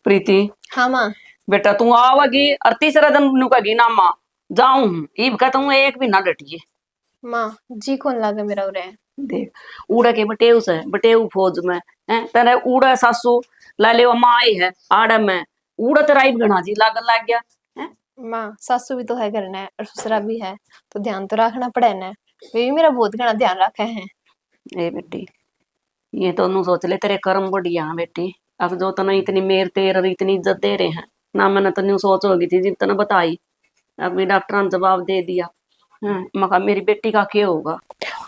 प्रीति। हाँ माँ। बेटा तू आवेगी और तीसरा दिन नु कहेगी ना माँ जाऊं ईब कहता हूँ एक भी ना डटिए। माँ जी कौन लागे मेरा उरे। देख उड़ा के बटेऊ से बटेऊ फौज में है तेरे उड़ा सासू ला ले माँ आई है आड़ा में उड़ा तेरा ईब गणा जी लागन लग गया है। माँ सासू भी तो है घर ने और ससुरा भी है तो ध्यान तो रखना पड़े ने। वे भी मेरा बहुत घना ध्यान रखे हैं। ए बेटी ये तो नु सोच ले तेरे कर्म बढ़िया बेटी। अब जो तना इतनी मेर तेर और इतनी इज्जत दे रहे हैं ना मैंने तो न्यू सोच होगी थी जिब तना बताई। अब भी डॉक्टर ने जवाब दे दिया। मका मेरी बेटी का क्या होगा।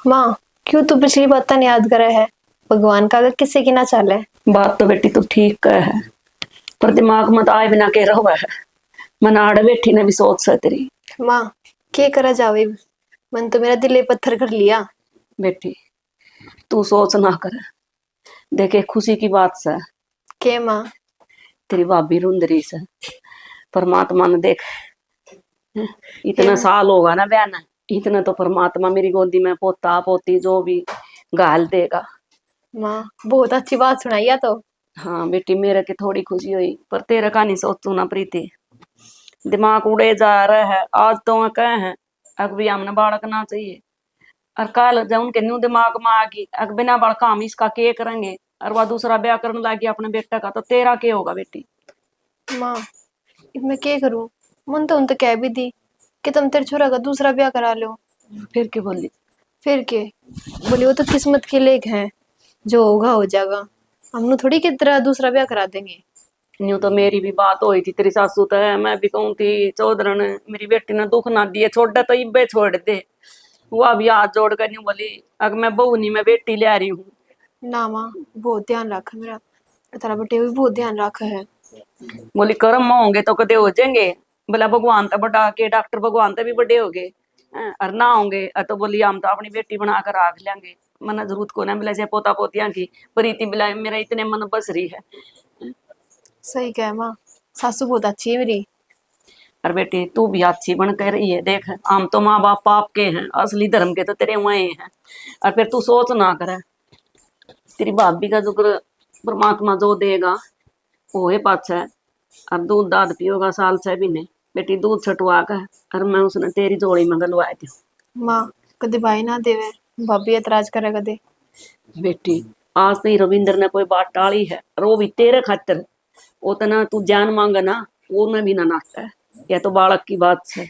माँ क्यों तू पिछली बात नहीं याद करे है। भगवान का अगर किसी की ना चाले। बात तो बेटी तू ठीक कह है पर दिमाग में तो आए बिना के रहो है। मन आड़ बैठी ने भी सोच है तेरी। माँ क्या करा जावे मन तो मेरा दिल पत्थर कर लिया। बेटी तू सोच ना कर देखे खुशी की बात से के माँ तेरी भाभी रुंदरी से परमात्मा ने देख इतना साल होगा ना बहन इतना तो परमात्मा मेरी गोदी में पोता पोती जो भी गाल देगा। माँ बहुत अच्छी बात सुनाई है तो। हाँ बेटी मेरे की थोड़ी खुशी हुई पर तेरे का नहीं सोचू ना प्रीति। दिमाग उड़े जा रहा है आज तो वह कहे हैं अब भी हमने बालक ना चाहिए और कल जब उनके न्यू दिमाग में आ गई अब बिना बड़का हम इसका के करेंगे और वह दूसरा ब्याह करने लगी अपने बेटा का तो तेरा क्या होगा बेटी। माँ मैं क्या करूँ मन तो उन तो कह भी दी कि तुम तेरे छोरा का दूसरा ब्याह करा लो। फिर क्या बोली। फिर के बोली वो तो किस्मत के लेख हैं जो होगा हो जाएगा हम थोड़ी की तरह दूसरा ब्याह करा देंगे। न्यू तो मेरी भी बात हुई थी तेरी सासू तो है मैं भी कहूँ थी चौधरन मेरी बेटी ने दुख ना दिए छोड़ तो इब्बे छोड़ दे। वो अभी हाथ जोड़ कर न्यू बोली अगर मैं बहू नहीं मैं बेटी ले आ रही हूँ। ना माँ बहुत ध्यान रखा मेरा तेरा बेटे भी बहुत ध्यान रखा है। बोली कर्म में होंगे तो कदे हो जाएंगे बोला भगवान तो बड़ा के डॉक्टर भगवान तो भी बड़े हो गए और ना होंगे तो बोली हम तो अपनी बेटी बना कर रख लेंगे मना जरूरत को ना मिला से पोता पोतियां की प्रीति बिला मेरा इतने मन बस रही है। सही कह माँ सासू बहुत अच्छी है मेरी। और बेटी तू भी अच्छी बन कर रही है देख हम तो माँ बाप पाप के हैं असली धर्म के तो तेरे वहाँ हैं और फिर तू सोच ना करे तेरी भाभी का जो परमात्मा जो देगा वो है पाछा है। और दूध दाद पियोगा साल 6 महीने बेटी दूध छटवा कर और मैं उसने तेरी जोड़ी में गलवाए थे। माँ कदे भाई ना देवे भाभी ऐतराज करे कदे। बेटी आज नहीं रविंद्र ने कोई बात टाली है और वो भी तेरे खातिर उतना तू जान मांगा ना वो में भी ना नाटता है या तो बालक की बात से।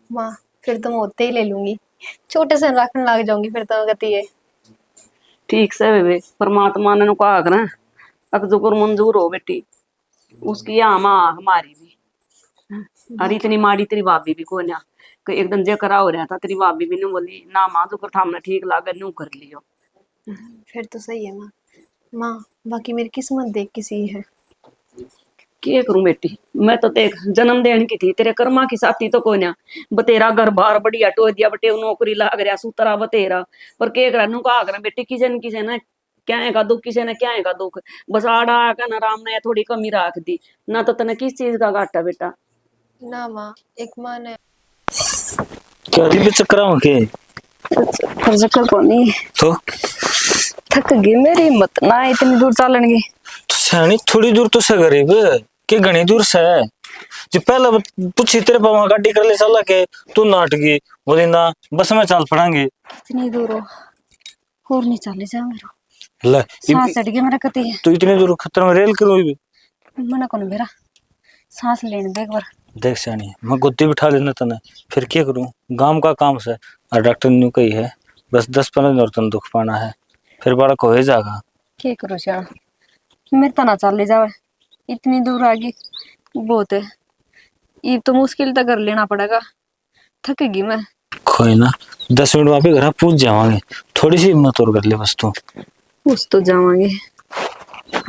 माँ फिर तो मैं होते ही ले लूंगी छोटे से रखने लग जाऊंगी फिर तो गति है। ठीक से वे परमात्मा ने कहा ना अब जो कर मंजूर हो बेटी उसकी या माँ हमारी भी और इतनी माड़ी तेरी भाभी भी को ना कि एकदम जे करा हो रहा था तेरी भाभी भी ने बोली ना माँ जो कर था हमने ठीक लागे न्यू कर लियो। फिर तो सही है माँ। माँ बाकी मेरी किस्मत देख किसी है। क्या करूं बेटी मैं तो देख जन्म देने की थी तेरे कर्मा की साथी तो कोई ना बतेरा घर बार बढ़िया टो दिया बटे नौकरी लाग रहा सुतरा बतेरा पर के करा नु का करा बेटी किसे ने क्या है का दुख किसे ने क्या है का दुख बस आड़ा का ना राम ने थोड़ी कमी राख दी ना तो तने किस चीज का घाटा बेटा। ना माँ एक माँ ने क्या भी चक्कर हो के पर चक्कर को नहीं तो थक गई मेरी हिम्मत ना इतनी दूर चलन की। सैनी थोड़ी दूर तो से गरीब के घनी दूर से है जो पहले पूछी तेरे पापा गाड़ी कर ले चला के तू नाट गई बोली ना बस में चल पड़ांगे इतनी दूर हो और नहीं चले जाऊंगी ले सांस चढ़ गया मेरा कती है तू इतनी दूर खतरे में रेल करो भी मना कौन मेरा सांस लेने दे एक बार। देख सैनी मैं गोदी बिठा लेना तने फिर क्या करूं गांव का काम से और डॉक्टर ने कही है बस 10-15 दिन और तन दुख पाना है फिर बड़ा को जाएगा। क्या करो श्याम मेरे तना चले जावे इतनी दूर आ गई बहुत है ये तो मुश्किल तो कर लेना पड़ेगा थकेगी मैं। कोई ना 10 मिनट वापस घर पूछ जावांगे थोड़ी सी हिम्मत और कर ले बस तू उस तो जावांगे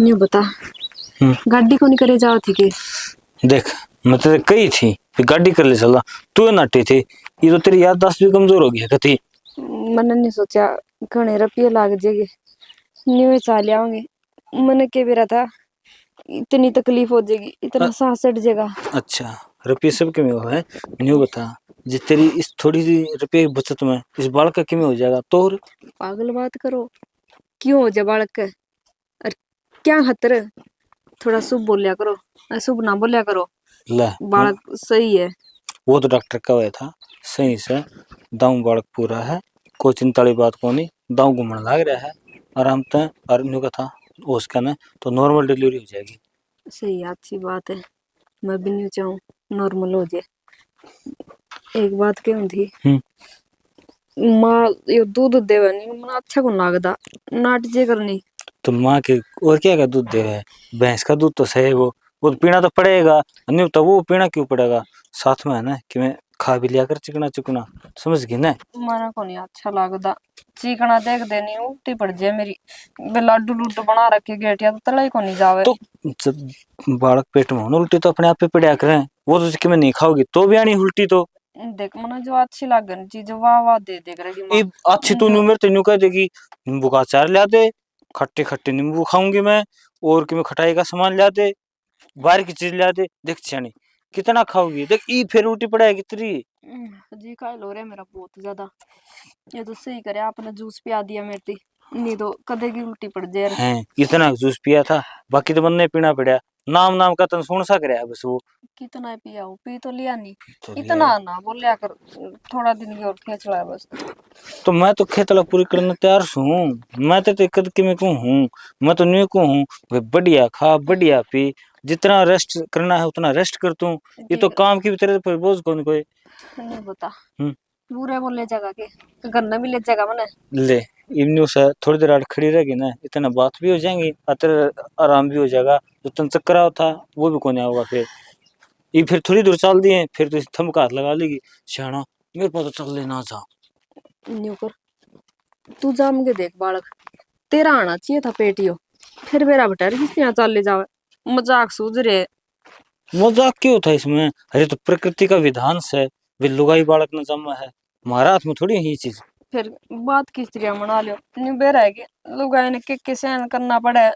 न्यू बता गाड़ी को नहीं करे जाओ थी के देख मैं तेरे कही थी कि गाड़ी कर ले चला तू नाटी थी ये तो तेरी याददाश्त भी कमजोर हो गई कती मैंने नहीं सोचा घने रुपये लाग जाएंगे न्यू चाल आऊंगे मैंने के बेरा था इतनी तकलीफ हो जाएगी इतना सांस चढ़ जाएगा। अच्छा रुपये सब क्यों हो है न्यू बता जिस तेरी इस थोड़ी सी रुपये की बचत में इस बालक का क्यों हो जाएगा तो पागल बात करो क्यों हो जाए बालक और क्या खतर थोड़ा शुभ बोलिया करो, अशुभ ना बोलिया करो। ले बालक सही है। वो तो डॉक्टर का हुआ था सही से, दाऊ बालक पूरा है, कोई चिंता वाली बात को नहीं, दाऊ घूमने लग रहा है आराम से, और न्यू का था उसका ना तो नॉर्मल डिलीवरी हो जाएगी। सही है, अच्छी बात है। मैं भी नहीं चाहूँ नॉर्मल हो जाए। एक बात क्यों थी, माँ ये दूध देवे नहीं मन अच्छा कौन लागदा, नाट जे करनी। तो माँ के और क्या का दूध दे है, भैंस का दूध तो सही है, वो तो पीना तो पड़ेगा, नहीं तो वो पीना क्यों पड़ेगा, साथ में है ना कि मैं खा भी लिया कर चिकना चिकना, समझ गई ना। मना को नहीं अच्छा लागदा, चिकना देख देनी उल्टी पड़ जाए मेरी। बे लड्डू लुड्डू बना रखे गेटिया तो तलाई को नहीं जावे। तो जब बालक पेट में हो ना उल्टी तो अपने आप पे पड़ा करें, वो तो कि मैं नहीं खाओगी तो भी आनी उल्टी तो। देख मना जो अच्छी लागन चीज वाह वाह दे दे करेगी माँ। ये अच्छी तू मेरे तेनू कह देगी नींबू का अचार ला दे, खट्टे खट्टे नींबू खाऊंगी मैं, और कि मैं खटाई का सामान ला दे, बाहर की चीज ला दे, देख छानी कितना खाओगी, देख ई फिर उल्टी पड़ेगी तेरी। जी खाई लो रे मेरा बहुत ज्यादा। ये तो सही करे आपने जूस पिया दिया मेरी, नहीं तो कदे की उल्टी पड़ जाए। हैं इतना जूस पिया था, बाकी तो मन ने पीना पड़ा, नाम नाम का तन सुन सा करे है बस वो। कितना पिया हो, पी तो लिया नहीं। तो इतना ना बोलिया कर, थोड़ा दिन की और खेचड़ा है बस। तो मैं तो खेतला पूरी करने तैयार हूँ, मैं तो कद के में को हूँ, मैं तो न्यू को हूँ भाई, बढ़िया खा बढ़िया पी, जितना रेस्ट करना है उतना रेस्ट कर तू, ये तो काम की भी तेरे पर बोझ कौन कोई। नहीं बता हम्म बुरे बोले जगह के गन्ना भी ले जाएगा मने। ले इवनिंग से थोड़ी देर आड़ खड़ी रहेगी ना, इतना बात भी हो जाएंगी और तेरा आराम भी हो जाएगा, जो तन चक्कर आओ था वो भी कोने होगा फिर। ये फिर थोड़ी दूर चल दिए फिर तो थम का हाथ लगा लेगी, शाना मेरे पास तो चल लेना जा। न्यू कर तू जाम के देख बालक, तेरा आना चाहिए था पेटियो, फिर मेरा बटर किस यहाँ चल ले जावे, मजाक सूझ रहे। मजाक क्यों था इसमें, अरे तो प्रकृति का विधान से वे लुगाई बालक न जमा है, हमारा हाथ में थोड़ी है ये चीज। फिर बात किस तरह मना लियो, न्यू बेरा है कि लोग ने के सहन करना पड़ा है,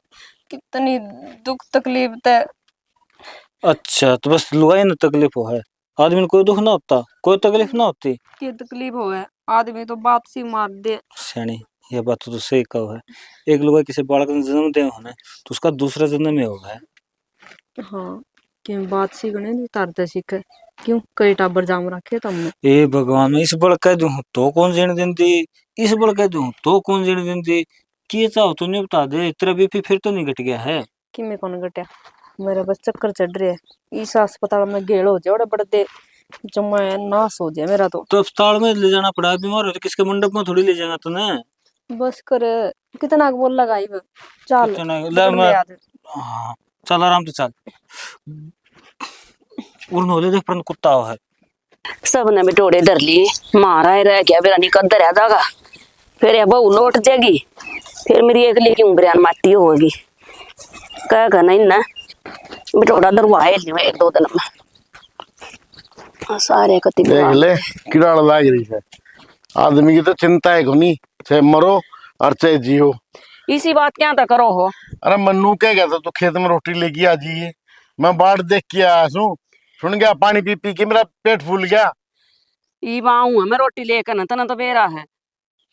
कितनी दुख तकलीफ ते। अच्छा तो बस लुगाई न तकलीफ हो है, आदमी को कोई दुख ना होता, कोई तकलीफ ना होती। की तकलीफ हो है, आदमी तो बात सी मार दे। सैनी ये बात तो सही कहो है, एक लुगाई किसी बालक ने जन्म दे होना तो उसका दूसरा जन्म ही होगा है। हाँ क्यों बात सी गणे नहीं तारते सीखे, क्यों कई टाबर जाम रखे तुमने। ए भगवान मैं इस बड़ कह दूं तो कौन जीने देंदी, इस बड़ कह दूं तो कौन जीने देंदी, किए चाहो तो नहीं बता दे, तेरा बीपी फिर तो नहीं घट गया है। कि मैं कौन घटिया, मेरा बस चक्कर चढ़ रहे है, इस अस्पताल में गेड़ हो जाए बड़े दे, जो मैं नाश हो जाए मेरा तो। अस्पताल में ले जाना पड़ा, बीमार हो तो किसके मंडप में थोड़ी ले जाएगा तूने। बस कर, कितना बोल लगाई वो, चल कितना ले पकड़ ले मैं, याद। हाँ चल आराम से चल, उड़नो ले देख पर कुत्ता है। सबने बिटोड़े धर लिए, मारा ही रह गया, मेरा निकल रह जाएगा, फिर ये बहू लौट जाएगी, फिर मेरी अगली की उंगलियां माटी होगी, क्या करना इन्ना बिटोड़ा दरवाए एक दो दिन में सारे कति देख ले कीड़ा लाग रही है, आदमी की तो चिंता है कोनी, चाहे मरो और चाहे जियो। इसी बात क्या तो करो हो। अरे मन्नू कह गया था तू खेत में रोटी लेके आ जाइए, मैं बाट देख के आया हूँ, सुन गया पानी पी पी के मेरा पेट फूल गया। ई बाऊ है मैं रोटी लेकर न तना तो बेरा है,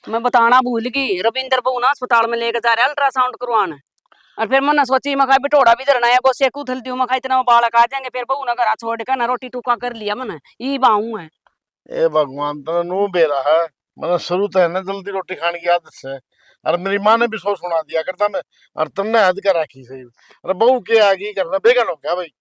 मैं बताना भूल गई, रविंदर बहू ना अस्पताल में लेकर जा रहा है अल्ट्रासाउंड करवाने, और फिर मैंने सोची मैं बिटोड़ा भी धरना है गोसे कूथल दियो, मैं इतना बालक आ जाएंगे, फिर बहू ना घर छोड़ कर ना रोटी टूका कर लिया मैंने, ई बाऊ है। ए भगवान तो नू बेरा है, मैंने शुरू तो है ना जल्दी रोटी खाने की आदत से, और मेरी माँ ने भी सो सुना दिया करता मैं, और तुमने हद कर रखी सही। अरे बहू के आगे करना बेगन हो गया भाई।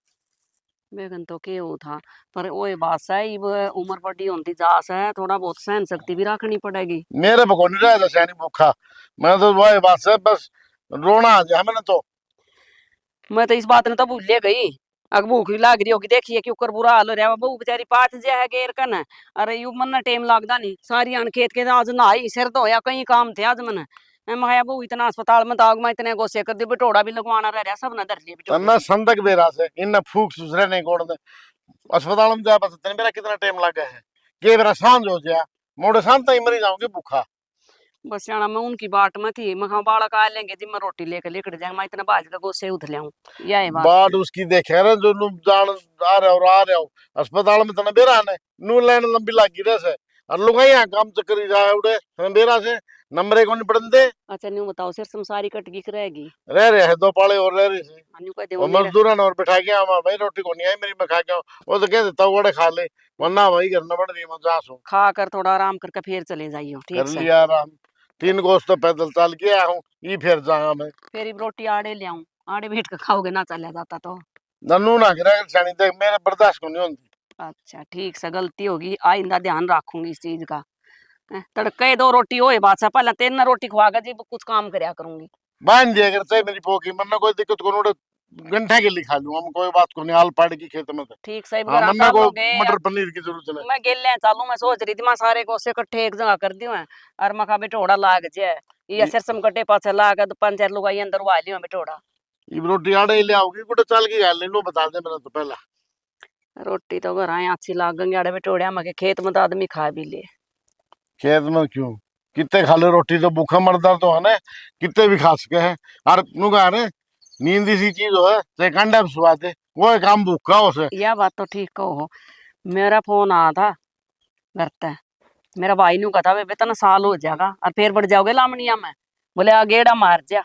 बेगन तो के हो था, पर ओए बात है अब उम्र बड़ी होती जास है, थोड़ा बहुत सहन शक्ति भी रखनी पड़ेगी। मेरे को नहीं रहा था सैनी भूखा, मैं तो वही बात से बस रोना आ जाए मैंने तो। मैं तो इस बात ने तो भूल गई, अग भूख भी लाग रही होगी, देखिए क्यों कर बुरा हाल हो रहा है, बहू बेचारी पाठ जे है गेर कन, अरे यू मन टेम लागदा नहीं, सारी अन खेत के आज नहाई सिर धोया कई काम थे आज मन, मैं बहू इतना अस्पताल में दाग में इतने गोसे कर दी, बिटोड़ा भी लगवाना रह रहा, सब न धर लिए तन्ना संदक बेरा से इन फूक सुसरे नहीं कोड़ दे, अस्पताल में जा बस तेरे मेरा कितना टाइम लगा है, के मेरा सांझ हो गया, मोड़े शाम तक मरी जाऊंगी भूखा। बस याना मैं उनकी बाट में थी, मैं बालक आ लेंगे जी, मैं रोटी लेकर लेकर जाऊंगा, मैं इतना बाज का गोसे उठ ले यही बात। बाट उसकी देखे रहे जो नू जान आ रहे हो आ रहे हो, अस्पताल में तना बेरा ने नू लाइन लंबी लागी रहे से, और लोग यहाँ काम चक्करी जाए उड़े बेरा से, नंबर को नहीं पढ़न दे। अच्छा न्यू बताओ सिर संसारी कटगी की रहेगी। रह रहे है 2 पाले और रह रही से। अन्यू कह दे और मेरा मजदूरन और बैठा के आवा भाई रोटी को नहीं आई मेरी मैं खा के आऊं। वो तो कह देता वड़े खा ले वरना वही करना पड़ रही है मजा सो। खा कर थोड़ा आराम करके फिर चले जाइयो कर ठीक से। लिया आराम 3 गोश्त तो पैदल चल के आया हूँ ये फिर जाऊंगा मैं। फिर अब रोटी आड़े ले आऊं आड़े बैठ कर खाओगे ना चला जाता तो। नन्नू ना करा छानी देख मेरे बर्दाश्त को नहीं होती। अच्छा ठीक से गलती होगी आइंदा ध्यान रखूंगी इस चीज का। तड़के 2 रोटी होए बात से पहले 3 रोटी खवागा जी कुछ काम करया करूंगी। बांध दिया करते मेरी पोकी मरना कोई दिक्कत को नोड़े घंटा के लिए खा लूं हम कोई बात को नहीं हाल पाड़ की खेत में तो। ठीक से हाँ घर मन्ना को चालोगे मटर पनीर की जरूरत नहीं। मैं गेले चालू मैं सोच रही थी मैं सारे को से इकट्ठे एक जगह कर दियो है और मखा बिटोड़ा लाग जाए ये सिर समकटे पाछे लाग तो 5-4 लोग आई अंदर वा लियो बिटोड़ा। ये रोटी आड़े ले आओगी कुछ चल की गाल लो बता दे मैंने तो पहला। रोटी तो घर आए अच्छी लागेंगे आड़े बिटोड़िया मके खेत में तो आदमी खा भी ले। खेत में क्यों कितने खा ले रोटी तो भूखा मरदा तो है ना कितने भी खा सके हैं। और नुका ने नींद सी चीज हो है चाहे कंडा भी सुवा दे वो है काम भूखा हो से। यह बात तो ठीक कहो मेरा फोन आया था घर पे मेरा भाई नु कहा वे इतना साल हो जाएगा और फिर बढ़ जाओगे लामनिया में बोले आ गेड़ा मार जा।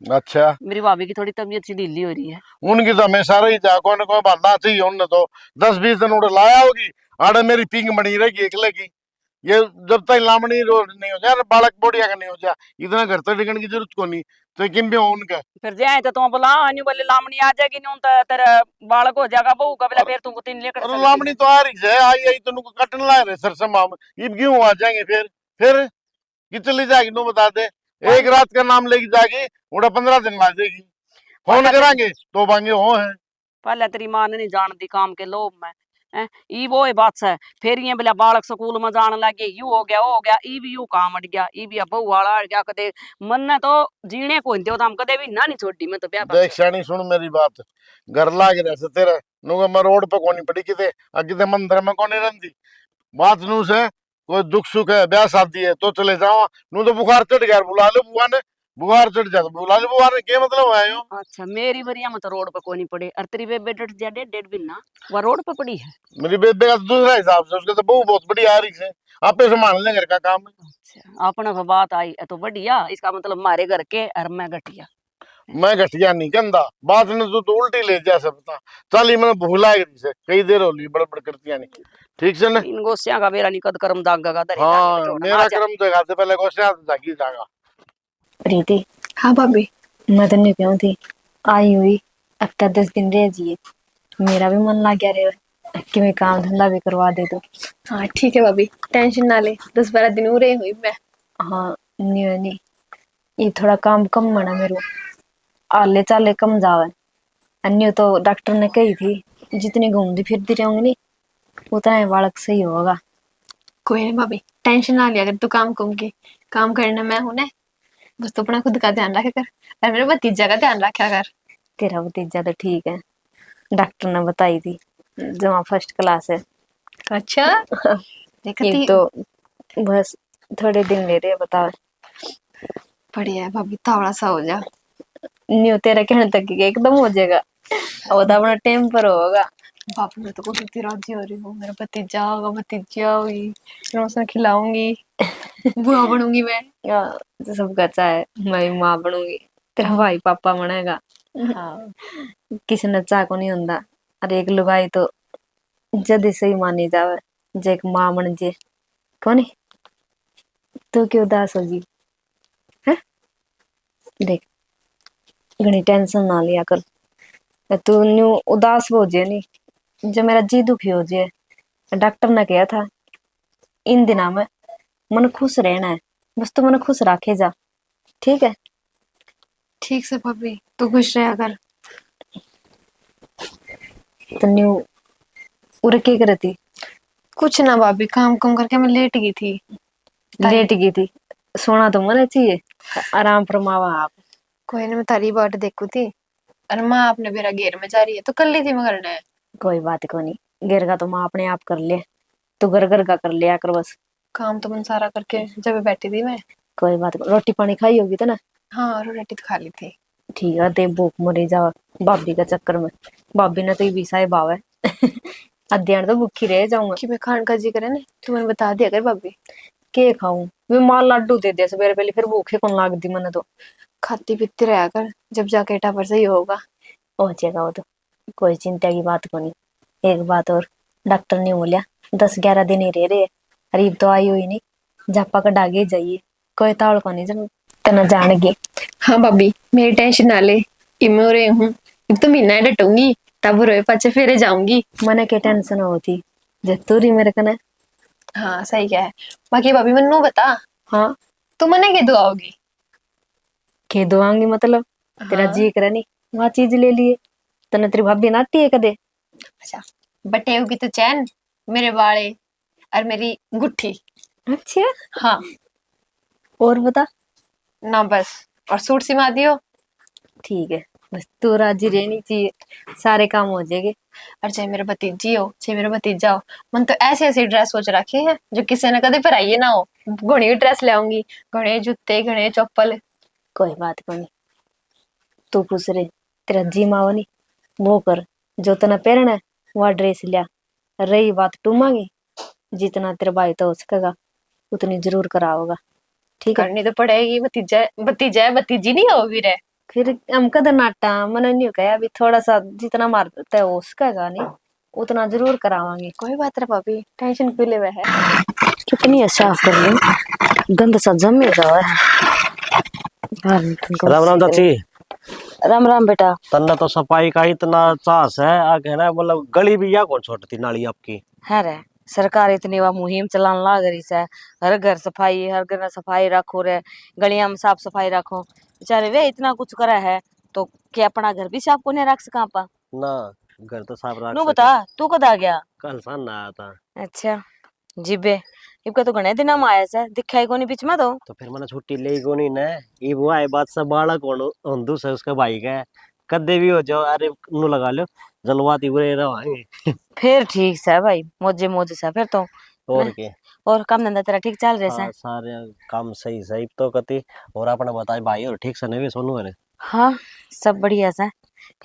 अच्छा मेरी भाभी की थोड़ी तबीयत सी ढीली हो रही है। उनकी तो हमेशा रही जा कोई कोई बंदा चाहिए उनने तो 10-20 दिन उड़े लाया होगी आड़े मेरी पिंग बनी रहेगी एकले की। ये जब तक लामणी नहीं हो जाए बालक बोड़िया का नहीं हो जाए इतना घर तक टिकने की जरूरत को नहीं तो किम भी हो उनका। फिर जाए तो तुम बोला अन्यू बोले लामनी आ जाएगी नहीं तो तेरा बालक हो जाएगा बहू का बोला फिर तुमको 3 लेकर अरे चलेगी। लामणी तो आ रही है आई आई तो उनको कटन ला रहे सर समाम ये क्यों आ जाएंगे फिर कि चली जाएगी नो बता दे। एक रात का नाम लेके जाएगी उड़ा 15 दिन ला जाएगी फोन करांगे तो बांगे हो है। पहले तेरी मां ने नहीं जानती काम के लोभ में हैं ई वो है बात है फिर ये बोला बालक स्कूल में जाने लगे यू हो गया वो हो गया ई भी यू काम अड़ गया ई भी बहू वाला अड़ गया कदे मन ने तो जीने को नहीं हम कदे भी ना नहीं छोड़ी मैं तो ब्याह देख शानी सुन मेरी बात घर लाग रहा से तेरे नुगा मैं रोड पे कोनी पड़ी किते अगिते मंदिर में कोनी रहंदी बात नू से कोई दुख सुख है ब्याह शादी है तो चले जाओ नू तो बुखार चढ़ गया बुला लो बुआ ने बुखार चढ़ जा बुला लो बुआ ने क्या मतलब है यो। अच्छा मेरी बरिया में तो रोड पे कोनी पड़े और तेरी बेबे डट जा डेढ़ भी ना वो रोड पे पड़ी है। मेरी बेबे का तो दूसरा हिसाब से उसके तो बहू बहुत बड़ी आ रही है आपे संभाल ले घर का काम। अच्छा अपने पे बात आई है तो बढ़िया इसका मतलब मारे घर के और मैं घटिया। मैं घटिया नहीं कहंदा बात ने तो उल्टी ले जा सकता चल ही मैंने भूला रही से कई देर होली बड़बड़ करती नहीं ठीक से ना। इन गोसिया का बेरा निकद कर्म दागा दरे हाँ मेरा कर्म तो खाते पहले गोश्या जागी जागा। प्रीति हाँ भाभी मैं तो नहीं क्यों थी आई हुई अब तक 10 दिन रह जिए मेरा भी मन लग गया रे कि मैं काम धंधा भी करवा दे दो। हाँ ठीक है भाभी टेंशन ना ले 10-12 दिन उरे हुई मैं। हाँ नहीं ये थोड़ा काम कम मना मेरे आले चाले कम जावे अन्य तो डॉक्टर ने कही थी जितनी घूमती फिरती रहूंगी नहीं उतना ही बालक सही होगा। कोई नहीं भाभी टेंशन ना लिया अगर तू काम करूंगी काम करना मैं हूं ना बस तू अपना खुद का ध्यान रखा कर और मेरे भतीजा का ध्यान रखा कर। तेरा भतीजा तो ठीक है डॉक्टर ने बताई थी जमा फर्स्ट क्लास है। अच्छा देखती एक तो बस थोड़े दिन ले रहे बताओ बढ़िया है भाभी तावड़ा सा हो जा। न्यू तेरा कहने तक कि एकदम हो जाएगा वो तो अपना टाइम पर होगा। बापू मैं तो खुद इतनी राजी हो रही हूँ मेरा भतीजा होगा भतीजा हुई मैं उसे खिलाऊंगी बुआ बनूंगी मैं। तो सबका अच्छा है मैं भी माँ बनूंगी तेरा भाई पापा बनेगा। हाँ किसी ने चाह को नहीं होता और एक लुगाई तो जद सही मानी जावे जे एक माँ बन जे कौन तू क्यों उदास होगी है देख घनी टेंशन ना लिया कर तू न्यू उदास हो जे नहीं जो मेरा जी दुखी हो जे डॉक्टर ने कहा था इन दिना में मन खुश रहना है बस तू मन खुश रखे जा ठीक है। ठीक से भाभी तू खुश रहा कर। तो न्यू उरे के करती कुछ ना भाभी काम कम करके मैं लेट गई थी। लेट गई थी सोना तो मन चाहिए आराम फरमावा आप। कोई ना मैं तारी बाट देखू थी और माँ अपने मेरा घेर में जा रही है तो कर ली थी मैं करना है। कोई बात को नहीं घेर का तो माँ अपने आप कर ले तू घर का कर लिया कर बस काम तो मैं सारा करके जब बैठी थी मैं। कोई बात रोटी पानी खाई होगी तो ना। हाँ और रोटी तो खा ली थी। ठीक है दे भूख मरी जा भाभी का चक्कर में भाभी ने तो ये भी भाव है अध्ययन तो भूखी रह जाऊंगा कि मैं खान का जी करे ना तू मैंने बता दिया कर भाभी। के खाऊं वे मां लड्डू दे दिया सवेरे पहले, फिर भूखे कौन लाग दी मैंने तो। खाती पीती रहा कर, जब जाके एटा पर सही होगा। हो जाएगा वो तो, कोई चिंता की बात को नहीं। एक बात और, डॉक्टर ने बोलिया 10-11 दिन ही रह रहे, अरीब तो आई हुई नहीं, जापा का डागे जाइए, कोई ताड़ को नहीं जन तना जान गए। हाँ भाभी, मेरी टेंशन ना ले, इमे हो रही हूँ, अब तो महीना डटूंगी, तब रोए पाचे फेरे जाऊंगी। मने के टेंशन होती जब तू रही मेरे कने। हाँ सही क्या है। बाकी भाभी मन्नू बता, हाँ तू मने के दुआओगी? के दुआंगी मतलब, तेरा हाँ। जी करे नहीं वहां चीज ले लिए, तने तेरी भाभी नाटी है कदे। अच्छा, बटे होगी तो चैन, मेरे वाले और मेरी गुट्ठी। अच्छा, हाँ और बता। ना बस, और सूट सिमा दियो। ठीक है, बस तू राजी रहनी चाहिए, सारे काम हो जाएंगे। और चाहे मेरे भतीजी हो चाहे मेरा भतीजा हो, मन तो ऐसे ऐसे ड्रेस सोच रखे हैं जो किसी ने कदे पहनाई ना हो। घने ड्रेस ले आऊंगी, घने जूते, घने चप्पल। कोई बात को नहीं, तू खुश रहे, तेरा जी मावा नहीं वो कर, जो तना पहनना है वह ड्रेस लिया। रही बात टू मांगी, जितना तेरा भाई तो हो सकेगा उतनी जरूर कराओगा, ठीक है। करनी तो पड़ेगी, भतीजा भतीजा है, भतीजी नहीं हो भी रे। फिर हम कदर नाटा मैंने नहीं कहा, अभी थोड़ा सा जितना मारता है हो सकेगा नहीं उतना जरूर करावांगे। कोई बात रे भाभी, टेंशन क्यों ले है। कितनी है साफ कर ली, गंद सा जमे जावा है। राम राम चाची। राम राम बेटा। तन्ने तो सफाई का इतना चास है, आगे ना मतलब गली भी या कौन छोड़ती नाली आपकी। है रे, सरकार इतनी वह मुहिम चलाने लाग रही है, हर घर सफाई, हर घर में सफाई रखो रे, गलियां में साफ सफाई रखो। बेचारे वे इतना कुछ करा है तो क्या अपना घर भी साफ को नहीं रख सका पा? ना घर तो साफ रख नू सके। बता, तू कद आ गया? कल सन ना आया था। अच्छा, जिबे इबका तो घणे दिन में आया से, दिखा ही कोनी बीच में तो फिर मैंने छुट्टी ले को नहीं ने, ये वो आए बात से बालक होंदू से उसका भाई का है। कदे भी हो जाओ, अरे नू लगा लो, जलवाती बुरे रवाएंगे। फिर ठीक से भाई, मौजे मौजे से फिर तो। और ना? के और काम धंधा तेरा ठीक चल रहा है? हाँ सारे काम सही सही तो कति। और अपना बताए भाई और ठीक से नहीं सोनू है। हाँ, सब बढ़िया सा।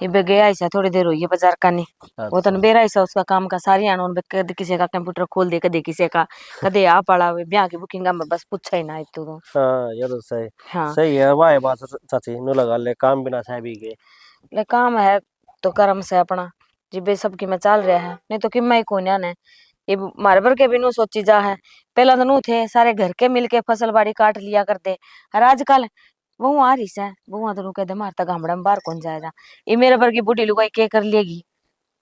इबे गया ऐसा थोड़ी देर हुई है बाजार का, नहीं वो तन बेरा ऐसा उसका काम का सारी आनोन कद किसी का कंप्यूटर खोल दे, कदे किसी का, कदे आ पड़ा हुए ब्याह की बुकिंग में, बस पूछा ही ना इतू तो। हाँ ये तो सही। हाँ, सही है वाह बात चाची, नू लगा ले काम बिना साहब के। ले काम है तो कर्म से अपना जिबे सबकी में चल रहा है, नहीं तो कि मैं कोन्या ने ये मारे भर के भी नू सोची जा है। पहला तो नू थे सारे घर के मिलके फसल बाड़ी काट लिया करते, और आजकल वो आ रही है वो तो कह दे मारता गामड़ा में बाहर कौन जाएगा, ये मेरे भर की बूढ़ी लुगाई के कर लेगी।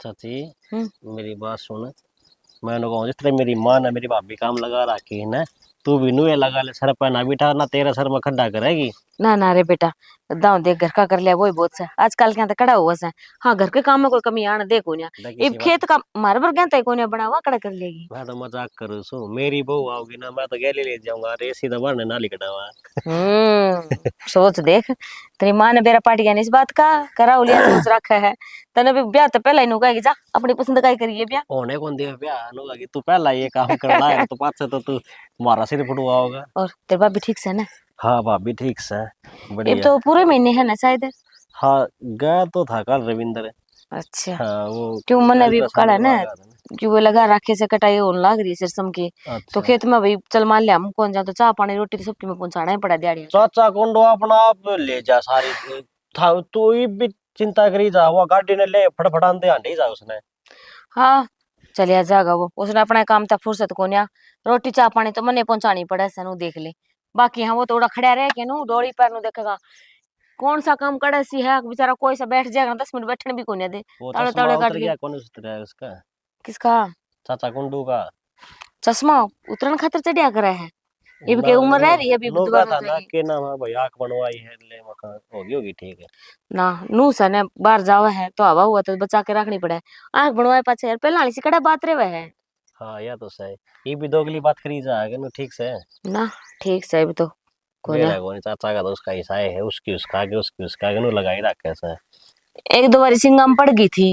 चाची हम्म। मेरी बात सुन, मैंने कहूँ जिस तरह मेरी माँ ने मेरी भाभी काम लगा रखी है ना, तू भी नुए लगा ले, सर पे ना बिठा ना, तेरा सर में खड्डा करेगी। ना ना रे बेटा, दाव देख घर का कर लिया वही बहुत सा, आजकल क्या तो कड़ा हुआ सा। हाँ, घर के काम में कोई कमी आने दे कोन्या, देखी इब सी खेत का मारे भर क्या कोन्या बना हुआ कड़ा कर लेगी। मैं तो मजाक करूँ सु, मेरी बहू आओगी ना, मैं तो गैली ले जाऊंगा, अरे सीधा बढ़ने नाली कटावा। सोच देख, तेरी माँ ने बेरा पार्टी इस बात का करा लिया सोच रखा है, तने भी ब्याह तो पहला ही नु कहेगी जा अपनी पसंद का ही करिए ब्याह। होने कौन दे ब्याह नु लगी, तू पहला ये काम करना है तो पाँच से तो तू तुम्हारा सिर फुटवा होगा। और तेरे भाभी ठीक से ना? हाँ भाभी ठीक से ये बढ़िया। तो पूरे महीने है ना शायद? हाँ गया तो था कल रविंद्र। अच्छा, हाँ वो क्यों मैंने भी अल्ट्रासाउंड कड़ा ना, करवा गया था ना। कि वो लगा रखे से कटाई होने लग रही है सिरसम की, तो अच्छा खेत में भाई चल मान लिया हम कौन जा, तो चाह पानी रोटी तो सबकी में पहुंचाना ही पड़ा दिहाड़ी। चाचा कुंडो अपना आप ले जा सारी, था तू ही भी चिंता करी जा, वो गाड़ी ने ले फटफटान दे आंटी जा उसने। हाँ, चलिया जागा वो, उसने अपना काम तक फुर्सत को नहीं, रोटी चाह पानी तो मने पहुंचानी पड़े सनु देख ले। बाकी हाँ वो थोड़ा खड़ा रह के नु डोरी पर नु देखेगा कौन सा काम करे सी है, बेचारा कोई सा बैठ जाएगा 10 मिनट बैठने भी को नहीं दे, वो ताले चश्मा ताले काट उतर ले। गया, कौन उतर है उसका? किसका चाचा कुंडू का। चश्मा उतरन खातिर चढ़िया करे है, ये भी ना के उम्र रह रही है अभी नो बुधवार था में ना जाएगी। के नाम है भाई, आंख बनवाई है ले मकान होगी ठीक है। ना नू सने बाहर जावा है तो हवा हुआ तो बचा के रखनी पड़े, आंख बनवाए पाछे यार पहला वाली सी कड़ा बात रे है। हाँ या तो सही, ये भी दोगली बात करी जाएगा ना ठीक से। ना ठीक से भी तो कोने मेरा कौन चाचा का तो उसका हिस्सा है, उसकी उसका आगे नु लगाई रखे से। एक दो बारी सिंगम पड़ गई थी,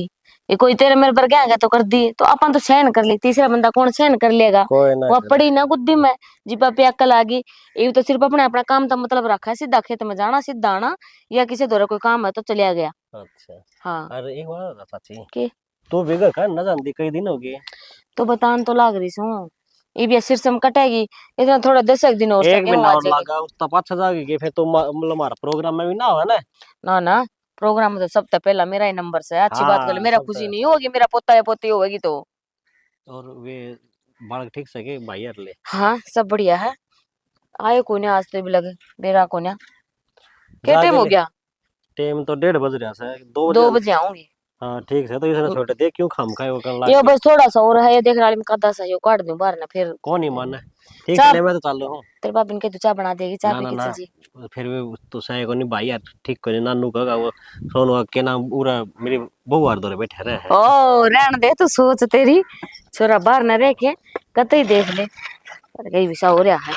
ये कोई तेरे मेरे पर गया तो कर दी तो अपन तो सहन कर ली, तीसरा बंदा कौन सहन कर लेगा? कोई ना वह करे। पड़ी ना बुद्धि में, जीपा पे अक्ल आ गई। ये तो सिर्फ अपने अपना काम का मतलब रखा है, सीधा खेत में जाना सीधा आना, या किसी दौरा कोई काम है तो चलिया गया। अच्छा हाँ अरे एक बात चाची, के तू बिगड़ कर ना जानती कई दिन हो गए। तो बतान तो लाग रही हूँ, ये भी सिरसम कटेगी, इतना थोड़ा 10 दिन और एक सके महीना आ और जाएगी। लगा उस तब अच्छा जाएगी फिर तो मतलब हमारा प्रोग्राम में भी ना होगा ना। ना ना, प्रोग्राम तो सब तो पहला मेरा ही नंबर से है। अच्छी बात कर, हाँ मेरा सब खुशी तो। नहीं होगी, मेरा पोता या पोती होगी तो। और वे बालक ठीक से के भाई यार ले हाँ सब बढ़िया है। आए कोने आज तो भी लगे मेरा कोने। क्या टाइम जाके हो ले। गया? टाइम तो 1:30 बज रहा है, 2 बजे। 2 बजे आऊंगी। हाँ ठीक है, तो इसने छोटे देख क्यों खाम खाए वो करने लग ये गई। बस थोड़ा सा और है, ये देख रहा है, मैं कदा सा यो काट दूं बाहर ना फिर। कौन ही माने। ठीक है चाह ले मैं तो चल रहा हूँ। तेरे बाप इनके तो चाह बना देगी, चाह ना पी ना के ना चल जी। फिर भी तो सही को नहीं भाई यार, ठीक को नहीं नानू कहेगा वो सोनू के नाम पूरा मेरी बहु हार दौरे बैठे रहे हैं। ओ रहन दे, तू सोच तेरी छोरा बाहर न रह के कतई देख ले। पर कहीं विसा हो रहा है,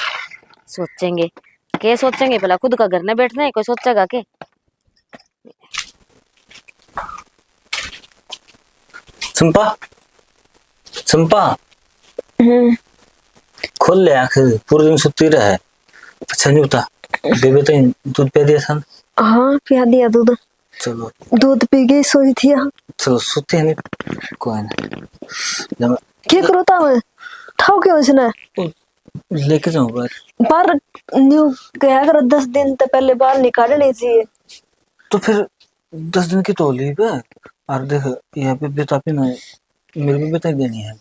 सोचेंगे के सोचेंगे भला, खुद का घर न बैठना है, कोई सोचेगा के? चंपा, चंपा खोल ले आंख, पूरे दिन सुती रहे। अच्छा नहीं होता, बेबे तो दूध पिया दिया था। हाँ पिया दिया दूध, चलो दूध पी के सोई थी। हाँ। चलो सोते हैं नहीं कोई ना, जब क्या करो था मैं ठाव क्यों इसने लेके जाऊं बाहर न्यू गया कर 10 दिन तो पहले बाहर निकालने चाहिए। तो फिर 10 दिन की तो लीव है। और देख यहाँ पे बेतापी ना मेरे को बेता देनी है।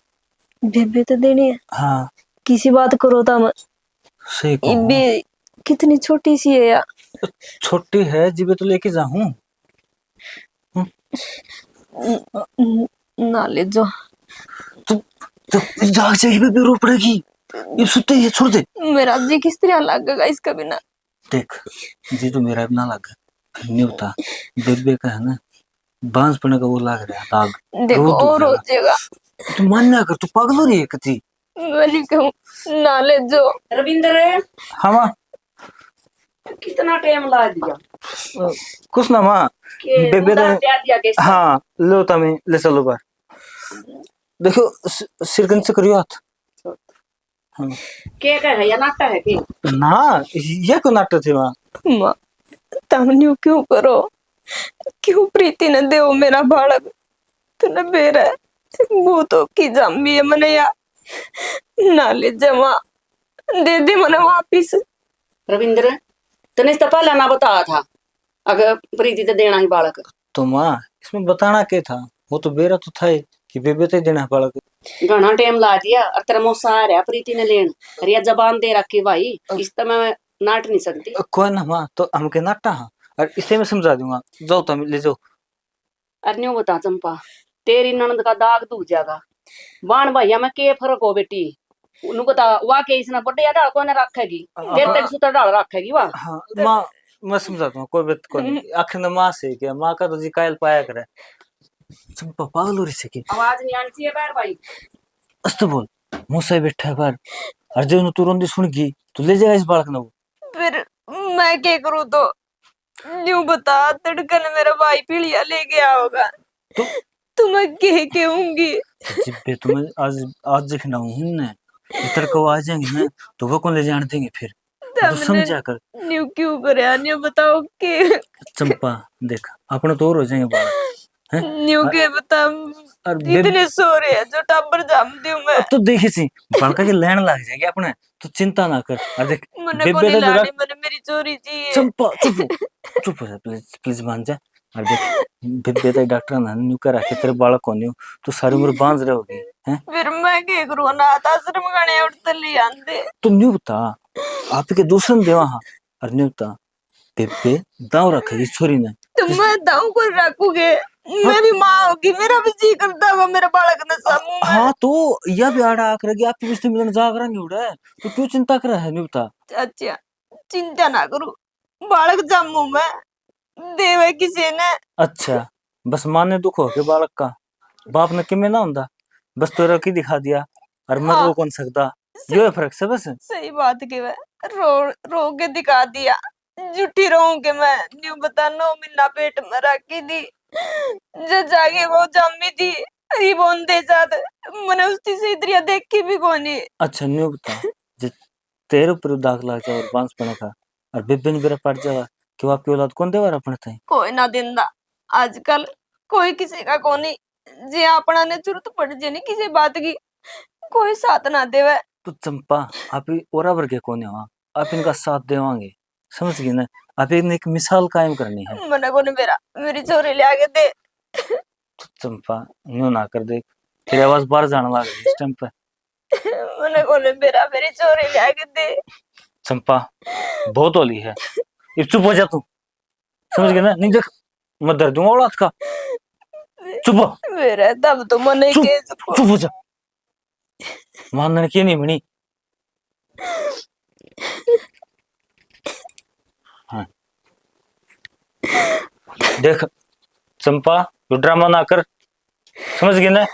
बेबे तो देनी है, हाँ किसी बात करो था मैं। सही ये कहूँ। भी कितनी छोटी सी है यार। छोटी है जीबे तो लेके जाऊं। ना ले जो, तो जाग जाएगी बेबे, रो पड़ेगी। ये सुते ही छोड़ दे। मेरा जी किस तरह लगेगा इसका बिना। देख जी तो मेरा भी ना लगा, नहीं होता बेबे का है ना, बांस पड़ने का वो लग रहा है दाग, देखो रोज दुख और हो जाएगा। जाएगा। तू मान ना कर, तू पागल हो रही है कती। मैं नहीं कहूँ, ना ले जो। रविंदर हाँ माँ कितना टाइम ला दिया कुछ ना माँ, के बेबे मुद्दा तो प्यार दिया कैसे? हाँ लो तमें ले चलो बार। देखो सिरकन से करियो हाथ। हाँ। के है या नाटा है के? ना ये को नाटक थे माँ। माँ तुम न्यू क्यों करो, क्यों प्रीति ने दे मेरा बालक तूने बेरा है, वो तो की जम्मी है मने या ना ले जमा दे दे मने वापिस। रविंदर तने इससे पहले ना बताया था अगर प्रीति तो देना ही बालक। तो माँ इसमें बताना क्या था, वो तो बेरा तो था ही कि बेबे तो ही देना बालक। घना टाइम ला दिया और तेरा मौसा आ रहा प्रीति ने लेन, अरे ये जबान दे रखी भाई, इस तरह मैं नाट नहीं सकती। कोई ना माँ, तो हमके नाटा हाँ, और इसे मैं समझा दूंगा, जाओ तुम ले जाओ। अरे न्यू बता चंपा, तेरी ननद का दाग दूग जाएगा, बाण भैया में के फर्क हो बेटी, उनको बता वाह के इसने बड़े यादा कौन रखेगी, देर तक सुतर डाल रखेगी वाह। हाँ माँ मैं समझा दूंगा, कोई बात को नहीं, आखिर में माँ से क्या, माँ का तो जी कायल पाया करे। चंपा पागल हो रही से की आवाज नहीं आनी चाहिए बार भाई। अस्त बोल, मुंह से बैठा है बार, और जो तू रोंदी सुन गई तो ले जाएगा इस बालक को। फिर मैं क्या करूँ तो न्यू बता, तड़कन मेरा भाई पीलिया ले गया होगा तो तो मैं क्या कहूंगी। जिब्बे तुम्हें आज आज देखना हूँ ना, इधर को आ जाएंगे ना तो वो कौन ले जाने देंगे फिर, तो तुमने समझा कर। न्यू क्यों करे, न्यू बताओ के चंपा देख अपने तो और हो जाएंगे बालक हैं। न्यू के बता, और बेब इतने सो रहे हैं जो टाबर जाम दूं मैं। अब तो देखी सी बालका की लैंड लग जाएगी अपने, तो चिंता ना कर। और देख मने को बेबे नहीं तो लानी, रख। मने मेरी चोरी चाहिए। चंपा चुप हो, चुप हो जा प्लीज, प्लीज मान जा। और देख बेबे तो डॉक्टर ना न्यू कर रखे तेरे बालक को न्यू, तो सारी उम्र बांझ रहोगी हैं। फिर मैं क्या करूँ, अनाथ आश्रम गणे उठ ले आंदे। तो न्यू बता आपके दूसरे में देवा हाँ, और न्यू बता बेबे दाव रखेगी छोरी ने। तो मैं दाऊ को रखूंगे, मैं भी माँ होगी, मेरा भी जी करता होगा मेरा बालक न सामू में। हाँ तो यह भी आड़ा आ करेगी आपके रिश्ते मिलन जाग रहा नहीं उड़ा, तो क्यों चिंता कर रहा है न्यू बता। अच्छा चिंता ना करूँ, बालक जामू में देवे किसी ने। अच्छा बस माँ ने दुख हो के बालक का, बाप ने किमें ना ਹੁੰਦਾ, बस तो की दिखा दिया और मैं रो कौन सकता, यो है फर्क से बस। सही बात के वह रो रो के दिखा दिया, झूठी रहूं के मैं न्यू बता 9 महीना पेट में रखी थी, जो जागे वो जम्मी थी अरे बोंदे साथ मैंने उसकी से इतरिया देखी भी कोनी। अच्छा न्यू बता जे तेरे ऊपर दाग लग जाए और बांस पड़े का और बेबे बेरा पड़ जावा, कि वो आपकी औलाद कौन देवा अपने ताई। कोई ना दिंदा आजकल, कोई किसी का कोनी, जे अपना ने जरूरत पड़ जे नहीं किसी बात की कोई साथ ना देवे। तो चंपा आप और भर के कोने हो, आप इनका साथ देवांगे, समझ गए ना? आप इन्हें एक मिसाल कायम करनी है। मने को मेरा मेरी चोरी ले आके दे। तो चंपा न्यू ना कर दे, तेरी आवाज बाहर जाने लग गई इस टाइम पे। मने को मेरा मेरी चोरी ले आके दे। चंपा बहुत होली है, अब चुप हो जा तू, समझ गए ना? नहीं देख मैं दर्द दूंगा औलाद का, चुप हो, मेरा तब तो मने चुप के चुप हो जा, मानने की नहीं बनी। हाँ देख चंपा तू ड्रामा ना कर, समझ गए ना?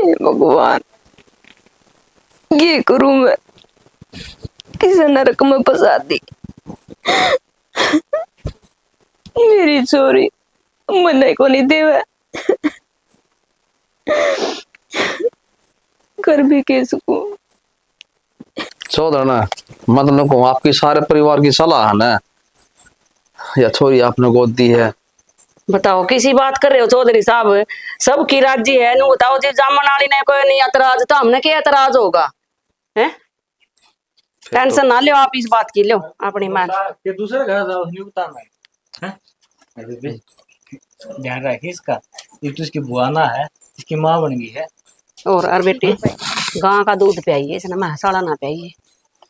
हे भगवान, ये करूं मैं, किसे नरक में फंसा दी। मेरी चोरी मने को नहीं देवे, कर भी के सकूं। चौधरी ना मतलब को आपकी सारे परिवार की सलाह है ना, या छोरी आपने गोद दी है? बताओ किसी बात कर रहे हो चौधरी साहब, सबकी राजी है नु बताओ जी, जामन वाली ने कोई नहीं एतराज तो हमने क्या एतराज होगा है? टेंशन ना लो आप इस बात की, लो अपनी मान ये दूसरे घर जाओ, नहीं बताना है? अरे बे ध्यान रखिए इसका, ये तो इसकी बुआ ना है, इसकी माँ बन गई है। और अरे बेटी गां का दूध पियाइए, इसने महसाला ना पियाइए।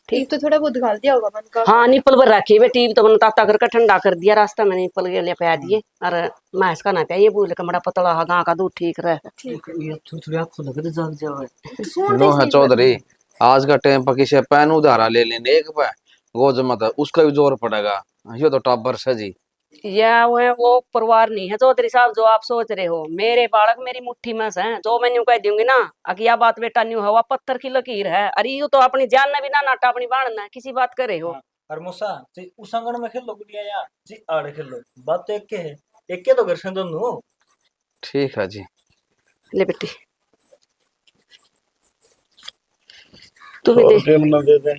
ठीक तो थोड़ा बहुत घाल दिया होगा मन का। हाँ निपल पर रखी बेटी, तो मैंने ताता करके ठंडा कर दिया, रास्ता में निपल के लिए पिया दिए। अरे महस का ना पियाइए, भूल के बड़ा पतला है, गां का दूध ठीक रहे। ये थोड़ी आंखों लग रही जाग जाओ। नो है चौधरी, आज का टाइम पर किसी पैन उधारा ले लेने एक पे गोज मत, उसका भी जोर पड़ेगा। ये तो टाबर से जी, या वो परिवार नहीं है चौधरी साहब जो आप सोच रहे हो। मेरे बालक मेरी मुट्ठी में से हैं, जो मैं न्यू कह दूंगी ना अकिया बात बेटा न्यू हवा पत्थर की लकीर है। अरे यू तो अपनी जान ने भी ना नाटा अपनी बाण है, किसी बात करे हो। और मूसा जी उस आंगन में खेलो गुड़िया या जी आड़े खेलो, बात तो एक के है, एक के तो घर से दोनों। ठीक है जी। ले बेटी तू भी दे, दे दे।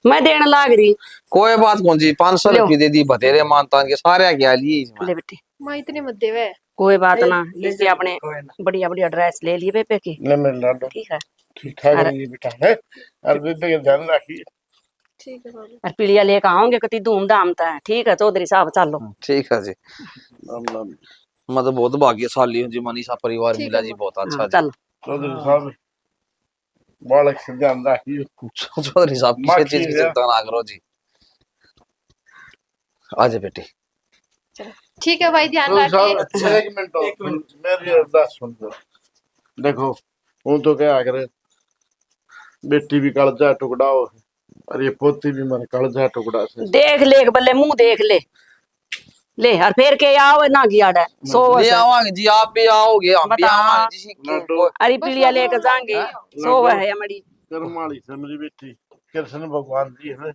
मैं देने लाग रही। कोई बात कौन जी, 500 लो। रुपये दे दी, बतेरे मानता के सारे क्या लिए इसमें। ले बेटी माँ इतने मत देवे। कोई बात ना, इसके अपने बढ़िया बढ़िया ड्रेस ले लिए बेपे की, ले मेरे लाडो, ठीक है। ठीक ठाक अरे- रहिए बेटा है, और बेटे का ध्यान रखिए। ठीक है बाबू। और पीलिया लेकर आओगे कति धूमधाम था, ठीक है चौधरी साहब चलो। ठीक है जी, मतलब बहुत भाग्यशाली हूँ जी, मनीषा परिवार ठीक मिला है जी, बहुत अच्छा हाँ, जी। चलो चौधरी साहब बालक से ध्यान रखिए। चौधरी साहब किसी माखी चीज की है। चिंता ना करो जी। आज बेटी ठीक है भाई, ध्यान चौधरी रखिए। साहब एक मिनट मेरी अरदास सुन लो। देखो वो तो क्या करे, बेटी भी कलजा टुकड़ा हो, और ये पोती भी मन कलजा टुकड़ा से। देख ले बल्ले मुंह देख ले, ले और फिर के आओ ना गियाड़ा सो ले आवांगे जी, आप भी आओगे हम भी बता। आवांगे जी। लाडो अरे पीलिया लेकर जाएंगे, सो है हमारी। कर्माली से मेरी बेटी कृष्ण भगवान जी है,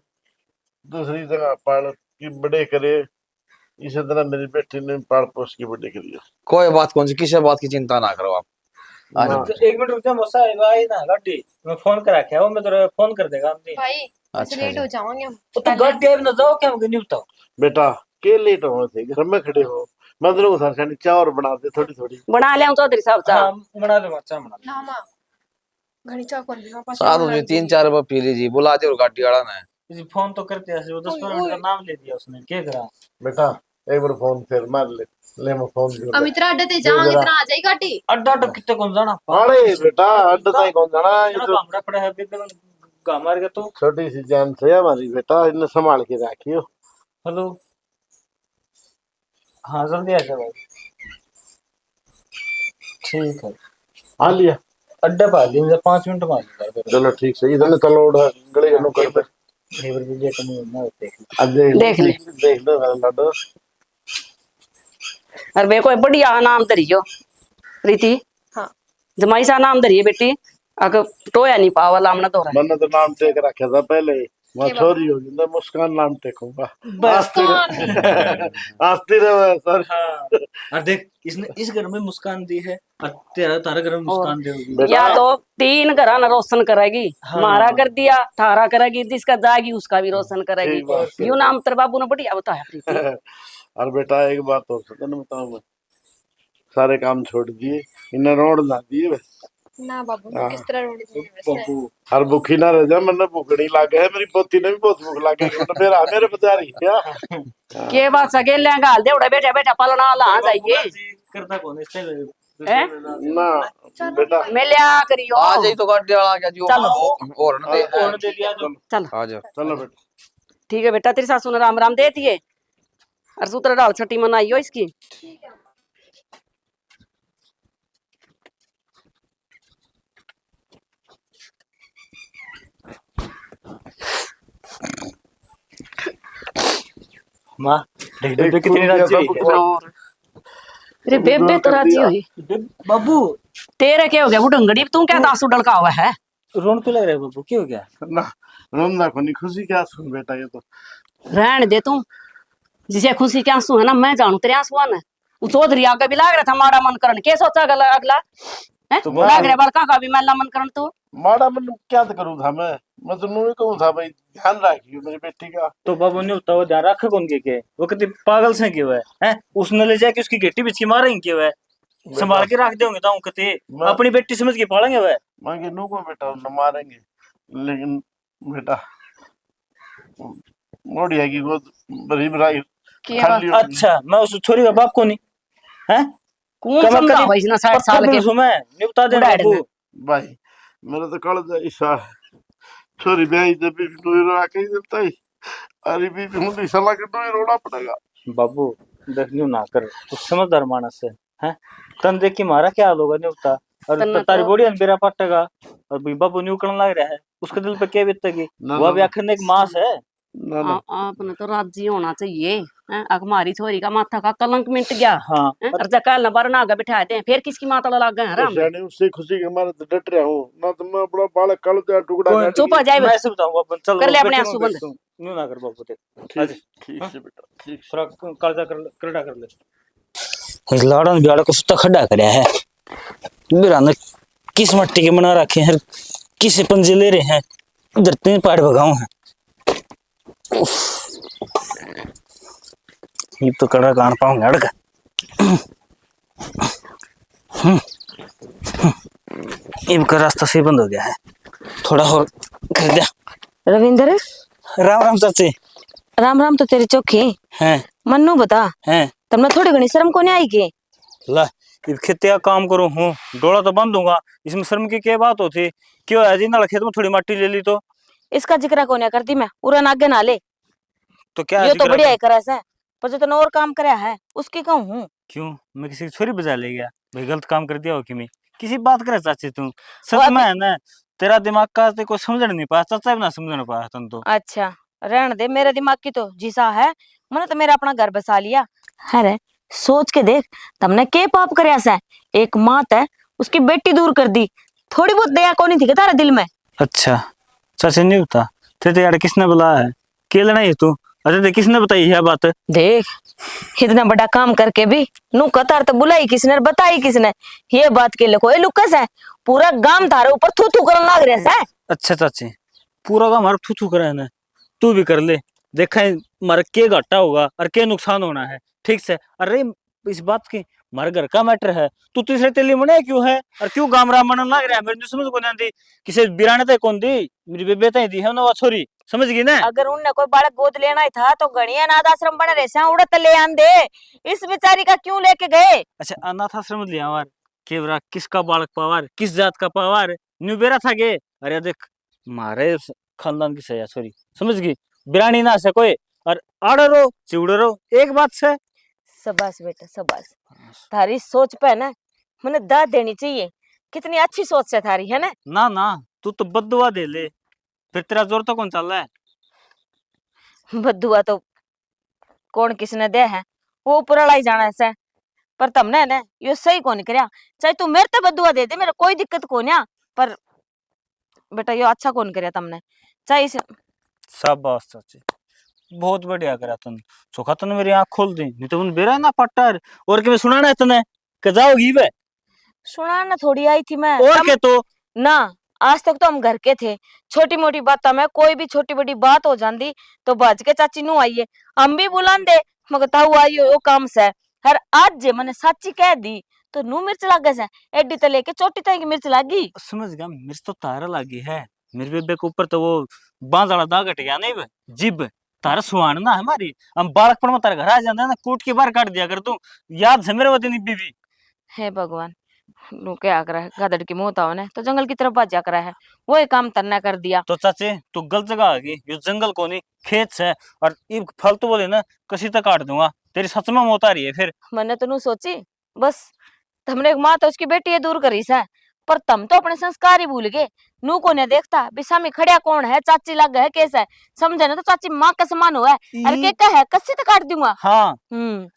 दूसरी जगह पाल की बड़े करे, इसी तरह मेरी बेटी ने पाल पोस की बड़े करी। कोई बात कौन सी, किसी बात की चिंता ना करो आप। आज हाँ। एक मिनट रुक जा मूसा, आई ना गाड़ी मैं फोन करा के वो मैं तेरे फोन कर देगा हम जी। भाई अच्छा ऐसे लेट जी। हो जाएंगे हम। तो गाड़ी अब ना जाओ क्या मुझे नहीं बताओ। बेटा के लेट हो थे, घर में खड़े हो, मैं तेरे को सर चाय और बना दे थोड़ी थोड़ी। बना ले चौधरी साहब चाह। हाँ बना दो मच्छा बना ना माँ घनी चाह कर लेना पास। साधु जी 3-4 बार पी लीजिए, बुला दे और गाड़ी वाला ने। दो। फोन तो करते हैं वो 10-15 मिनट का नाम ले दिया उसने, क्या करा। बेटा एक बार फोन फिर मार ले मैं फोन कर हम इतना अड्डे ते जाएंगे, इतना आ जाएगी गाड़ी। अड्डा अड्डा कितने कौन जाना। अरे बेटा अड्डा ताई कौन जाना, ये इतना तो कामरा पड़ा है बेबे में गा मार के तो। छोटी सी जान से है हमारी बेटा, इन्हें संभाल के रखियो। हेलो हाँ जल्दी आ जाओ भाई। ठीक है हाँ लिया, अड्डा पा लिया मुझे 5 मिनट में आ जाएगा। चलो ठीक से इधर तलोड़ गले नो कर पे लेबर भी जे कम ना होते। अब देख ले। देख लो मेरा लाडो। और बे कोई बढ़िया नाम धरियो प्रीति। हाँ। जमाई सा नाम धरिए बेटी, अगर टोया नहीं पावा लामना दोरा। मैंने तो नाम टेक रखा था पहले, मैं के छोरी होगी ना मुस्कान नाम टेकूंगा। बस आस्ती रहे सर। हाँ। और देख इसने इस घर में मुस्कान दी है और तेरा तारा घर में मुस्कान दी होगी। बेटा या तो 3 घर ना रोशन करेगी, हाँ। मारा कर दिया, थारा करेगी, जिसका जाएगी उसका भी रोशन करेगी। ठीक बात है। यूं नाम तेरे बाबू ने बढ़िया बताया प्रीति। और बेटा एक बात और सदन बताऊं मैं, सारे काम छोड़ दिए, इन्हें रोड ना दिए बस। ना बाबू हाँ। किस तरह रोटी देंगे वैसे? बब्बू हर भूखी ना रह जा, मैंने भूख नहीं लागे है, मेरी पोती ने भी बहुत भूख लागे है, मतलब मेरे बता रही क्या। के बात सगे ले गाल दे उड़ा बेटा बेटा पलना ला जाइए करता कौन इससे हैं? ना बेटा मैं लिया करियो। आ जाई तो गाड़ी वाला क्या जो चलो। और न दे और दे दिया जो चल आ जा चलो बेटा। ठीक है बेटा, तेरी सासू ने राम राम देती है और सूत्र डाल छठी मनाइयो इसकी। माँ देख बेबे कितनी राजी हुई है। और अरे बेबे तो राजी हुई। बाबू तेरे क्या हो गया बुढ़ंगड़ी, तू क्या दासू डलका हुआ है? रोन क्यों लग रहा है बाबू, क्यों हो गया? ना रोना को नहीं, खुशी क्या सुन बेटा, ये तो रहने दे तू, जिसे खुशी के आंसू है ना मैं जानू तेरे आंसू है। वो चौधरी आगे भी लाग रहा था माड़ा मन करण, के सोचा अगला है तो लाग रहा बड़का का भी मैला मन करण तू। माड़ा मन क्या तो करूँ था मैं तो नू ही कहूँ था भाई ध्यान रखियो मेरी बेटी का। तो बाबू ने उतना वो ध्यान रखे कौन के वो कितने पागल से क्यों है उसने ले जाके उसकी गेटी बिच की मारेंगे क्यों है, संभाल के रख देंगे तो कहते अपनी बेटी समझ के पालेंगे वह। मांगे नू को बेटा न मारेंगे, लेकिन बेटा मोड़ी है कि वो बड़ी बड़ी खाली होगी। अच्छा मैं उस छोरी का बाप को नहीं है कौन समझा भाई ना 60 साल के मैं निपटा देना बुढ़ाड़े बाबू। में। भाई मेरा तो कल जा ईशा छोरी ब्याही जब भी नू रो के देता ही, अरे भी मुंडी सला के नू रोना पड़ेगा। बाबू देख न्यू ना कर, तू समझदार मानस है तन देख के मारा क्या हाल होगा न्यूता और तारी बॉडी अंबेरा पटेगा और भी बाबू न्यू करने लग रहा है, उसके दिल पे क्या बीतेगी? वो भी आखिर एक मास है। ना ना आपने तो राजी होना चाहिए। हमारी छोरी का माथा का कलंक मिट गया। हाँ और जकाल न बरना आगे बिठाए थे फिर किसकी माता लग गए हराम। शाने उससे खुशी के मारे तो डट रहा हूँ ना, तो मैं अपना बालक कल का टुकड़ा काट चुप हो जाए मैं ऐसे बताऊंगा अपन चल कर ले अपने आंसू बंद। न्यू ना कर बाबू ते ठीक ठीक है बेटा ठीक। थोड़ा कर्जा कर ले इस लाड़न बियाड़ा को सुता खड्डा करया है, मेरा ने किस मट्टी के बना रखे हैं, किस पंजे ले रहे हैं, इधर 3 पाड़ भगाऊं है। ये तो कड़ा गान पाऊंगा अड़का। इनका रास्ता से बंद हो गया है, थोड़ा और कर दिया। रविंद्र राम राम चाची। राम राम तो तेरी चौकी हैं मन्नू बता हैं तुमने थोड़ी घनी शर्म को नहीं आई की? ला इब खेते का काम करूं हूँ, डोला तो बंद दूंगा, इसमें शर्म की क्या बात होती? क्यों है जी ना खेत में थोड़ी मट्टी ले ली तो इसका जिक्र को नहीं करती मैं, उड़न आगे ना ले। तो क्या ये तो जिक्र बढ़िया है? है करा सा, पर जो तूने और काम कराया है उसकी कहूँ हूँ। क्यों मैं किसी की छोरी बजा ले गया भाई, गलत काम कर दिया हो कि मैं किसी बात करे चाची तू सच में है ना, तेरा दिमाग का ते को समझ नहीं पाया, चाचा भी ना समझ पाया तन तो। अच्छा रहने दे, मेरे दिमाग की तो जिसा है, मैंने तो मेरा अपना घर बसा लिया है रे। सोच के देख तुमने के पाप करया सा, एक मात है उसकी बेटी दूर कर दी, थोड़ी बहुत दया को नहीं थी क्या तारे दिल में? अच्छा चाचा नहीं होता तेरे यार किसने बुलाया है, के लेना है तू? अरे देख किसने बताई यह बात? देख इतना बड़ा काम करके भी नू कतार तो बुलाई किसने और बताई किसने? ये बात के लिए कोई लुकस है, पूरा गांव थारे ऊपर थू थू करने लग रहा है। अच्छा चाची पूरा काम हमारा थू थू करा है ना, तू भी कर ले, देखा है हमारा के घाटा होगा और के नुकसान होना है, ठीक से। अरे इस बात की हमारे घर का मैटर है, तू तीसरे तेली मने क्यों है और क्यों गाम राम मनन लग रहा है? मेरी समझ को नहीं आती, किसी बिराने तक कौन दी, मेरी बेबे तक दी है ना वो छोरी, समझ गई ना? अगर उनने कोई बालक गोद लेना ही था तो गणिया अनाथ आश्रम बने रहे उड़त ले आन दे, इस बेचारी का क्यों लेके गए? अच्छा अनाथ आश्रम लिया वार केवरा, किसका बालक पावार, किस जात का पावार न्यू बेरा था गे? अरे देख मारे खानदान की सया छोरी, समझ गई? बिरानी ना से कोई और आड़ो रो चिवड़ो रो एक बात से। शाबाश बेटा शाबाश, थारी सोच पे ना मैंने दाद देनी चाहिए, कितनी अच्छी सोच है थारी, है ना? ना ना तू तो बददुआ दे ले, फिर तेरा जोर तो कौन चल रहा है? बदुआ तो कौन किसने दे है वो ऊपर वाला ही जाना है, पर तुमने ना यो सही कौन करया, चाहे तू मेरे ते बदुआ दे दे, मेरे कोई दिक्कत को नहीं, पर बेटा यो अच्छा कौन करया तुमने, चाहे इस शाबाश चाची, बहुत बढ़िया करा तुम। चोखा तने मेरी आंख खोल दी, नहीं तो उन बेरा ना पट्टर और के मैं सुनाना है तने के जाओगी बे सुनाना थोड़ी आई थी मैं और के तो ना। आज तक तो हम घर के थे, छोटी मोटी बात में कोई भी छोटी बड़ी बात हो जाती तो भज के चाची नु आइए, हम भी बुलांदे मगर ताऊ आइयो वो काम से। हर आज जे मैंने साची कह दी तो नु मिर्च लागे से, एडी तो लेके चोटी तक की मिर्च लागी। समझ गया, मिर्च तो तारा लागी है, मेरे बेबे के ऊपर तो वो बांस वाला दाग हट गया नहीं बे, जिब तारा सुहाना है हमारी। हम बालकपन में तारे घर आ जाते ना, कूट के बाहर काट दिया कर तू, याद है मेरे वो दिन बीबी। हे भगवान, नु क्या करा है, गधड़ की मौत आओ ने तो जंगल की तरफ भाजा करा है, वो ही काम तन्ना कर दिया। तो चाचे तू गलत जगह आ गई, ये जंगल को नहीं खेत से, और ये फालतू बोले ना कसी तक काट दूंगा, तेरी सच में मौत आ रही है फिर। मैंने तो नु सोची बस, हमने एक माँ तो उसकी बेटी है दूर करी सा, पर तुम तो अपने संस्कार ही भूल गए। नू को ने देखता बिसामी खड़िया कौन है, चाची लग है कैसा है, समझे ना तो चाची माँ का समान हुआ है, अरे के का है कस्सी तो काट दूंगा। हाँ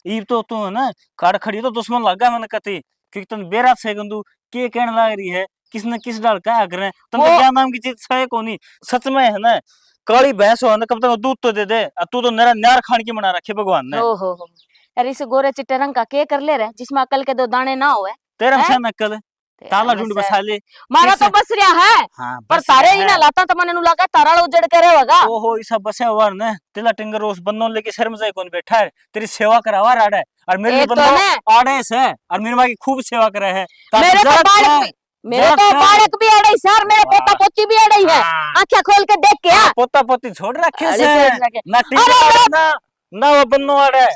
ईब तो तू है ना काट खड़ी तो दुश्मन लग गया मैंने कती, क्योंकि तुम बेरा से गंदू के कहने लग रही है, किसने किस डाल का करे, तुम तो क्या नाम की चीज है कोनी। सच में है ना काली भैंस हो ना, कब तक दूध तो दे दे, तू तो मेरा न्यार खान की बना रखे भगवान ने। हो अरे इस गोरे चिट्टे रंग का के कर ले रहे जिसमें अकल के दो दाने ना होए। तेरा से नकल ताला ढूंढ बसा ले, मारा तो बस रिया है। हाँ, पर बस तारे ही है। ना लाता तो मने नु लगा तारा उजड़ के रहेगा। ओहो इसा बसे वार ने तिला टिंगर रोस बन्नो लेके शर्म जाए कौन बैठा है, तेरी सेवा करावा राडा, और मेरे एक तो बन्नो ने आड़े से, और मेरी माँ की खूब सेवा करे है। मेरे तो बालक भी अड़े सर, मेरे पोता पोती भी अड़े है, आंखें खोल के देख के आ। पोता पोती छोड़ रखे अरे से सोच रखे। ना टिंगर ना वो बन्नो आड़े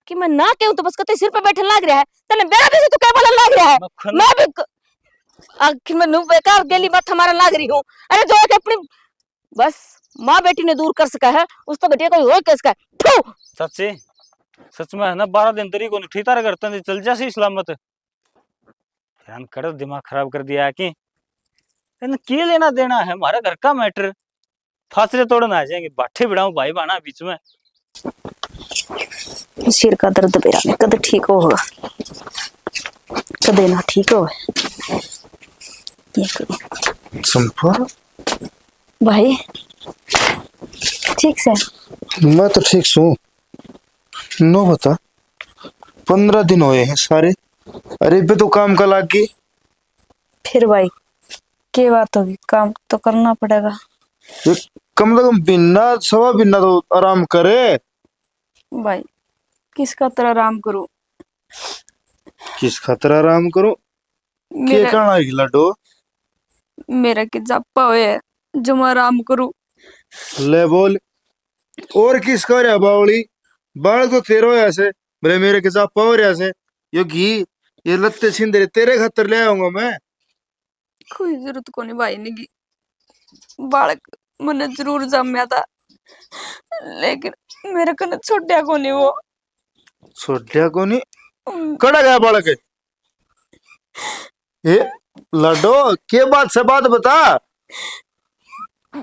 कि मैं ना कहूं तो बस कते सिर पे बैठे लग रहा है, तने बेरा भी से तू क्या बोलने लग रहा है। मैं भी आखिर में नु बेकार गेली मत हमारा लग रही हूं। अरे जो एक अपनी बस माँ बेटी ने दूर कर सका है, उस तो घटिया कोई और कर सका है। सच्ची सच में है ना 12 दिन तरी को नहीं ठीक तारा करता नहीं चल जासी सलामत, ध्यान कर दिमाग खराब कर दिया कि इन के लेना देना है हमारा घर का मैटर, फासले तोड़ना आ जाएंगे, बाठे बिड़ाऊं भाई बाना बीच में। सिर का दर्द मेरा में कद ठीक होगा, कदे ना ठीक हो। चंपा भाई ठीक से मैं तो ठीक हूँ, नो बता 15 दिन हुए हैं सारे, अरे बे तो काम का लाग गई। फिर भाई क्या बात होगी, काम तो करना पड़ेगा। ये कम से कम बिना सवा बिना तो आराम करे। भाई किसका तरह आराम करूं, किस खातर आराम करो, के मेरा कहना है लड्डू, मेरा के जापा हुए है जो मैं आराम करूं। ले बोल और किस का रहा बावली, बाल तो तेरो है ऐसे मेरे मेरे के साथ पावर ऐसे, यो घी ये लत्ते छिंदरे तेरे खातर ले आऊंगा मैं। कोई जरूरत को नहीं भाई निगी, बालक मैंने जरूर जम्या था लेकिन मेरे कने छोड़या को नहीं वो। छोड़या को नहीं कड़ा गया बालक, ये लड्डू के बात से बात बता।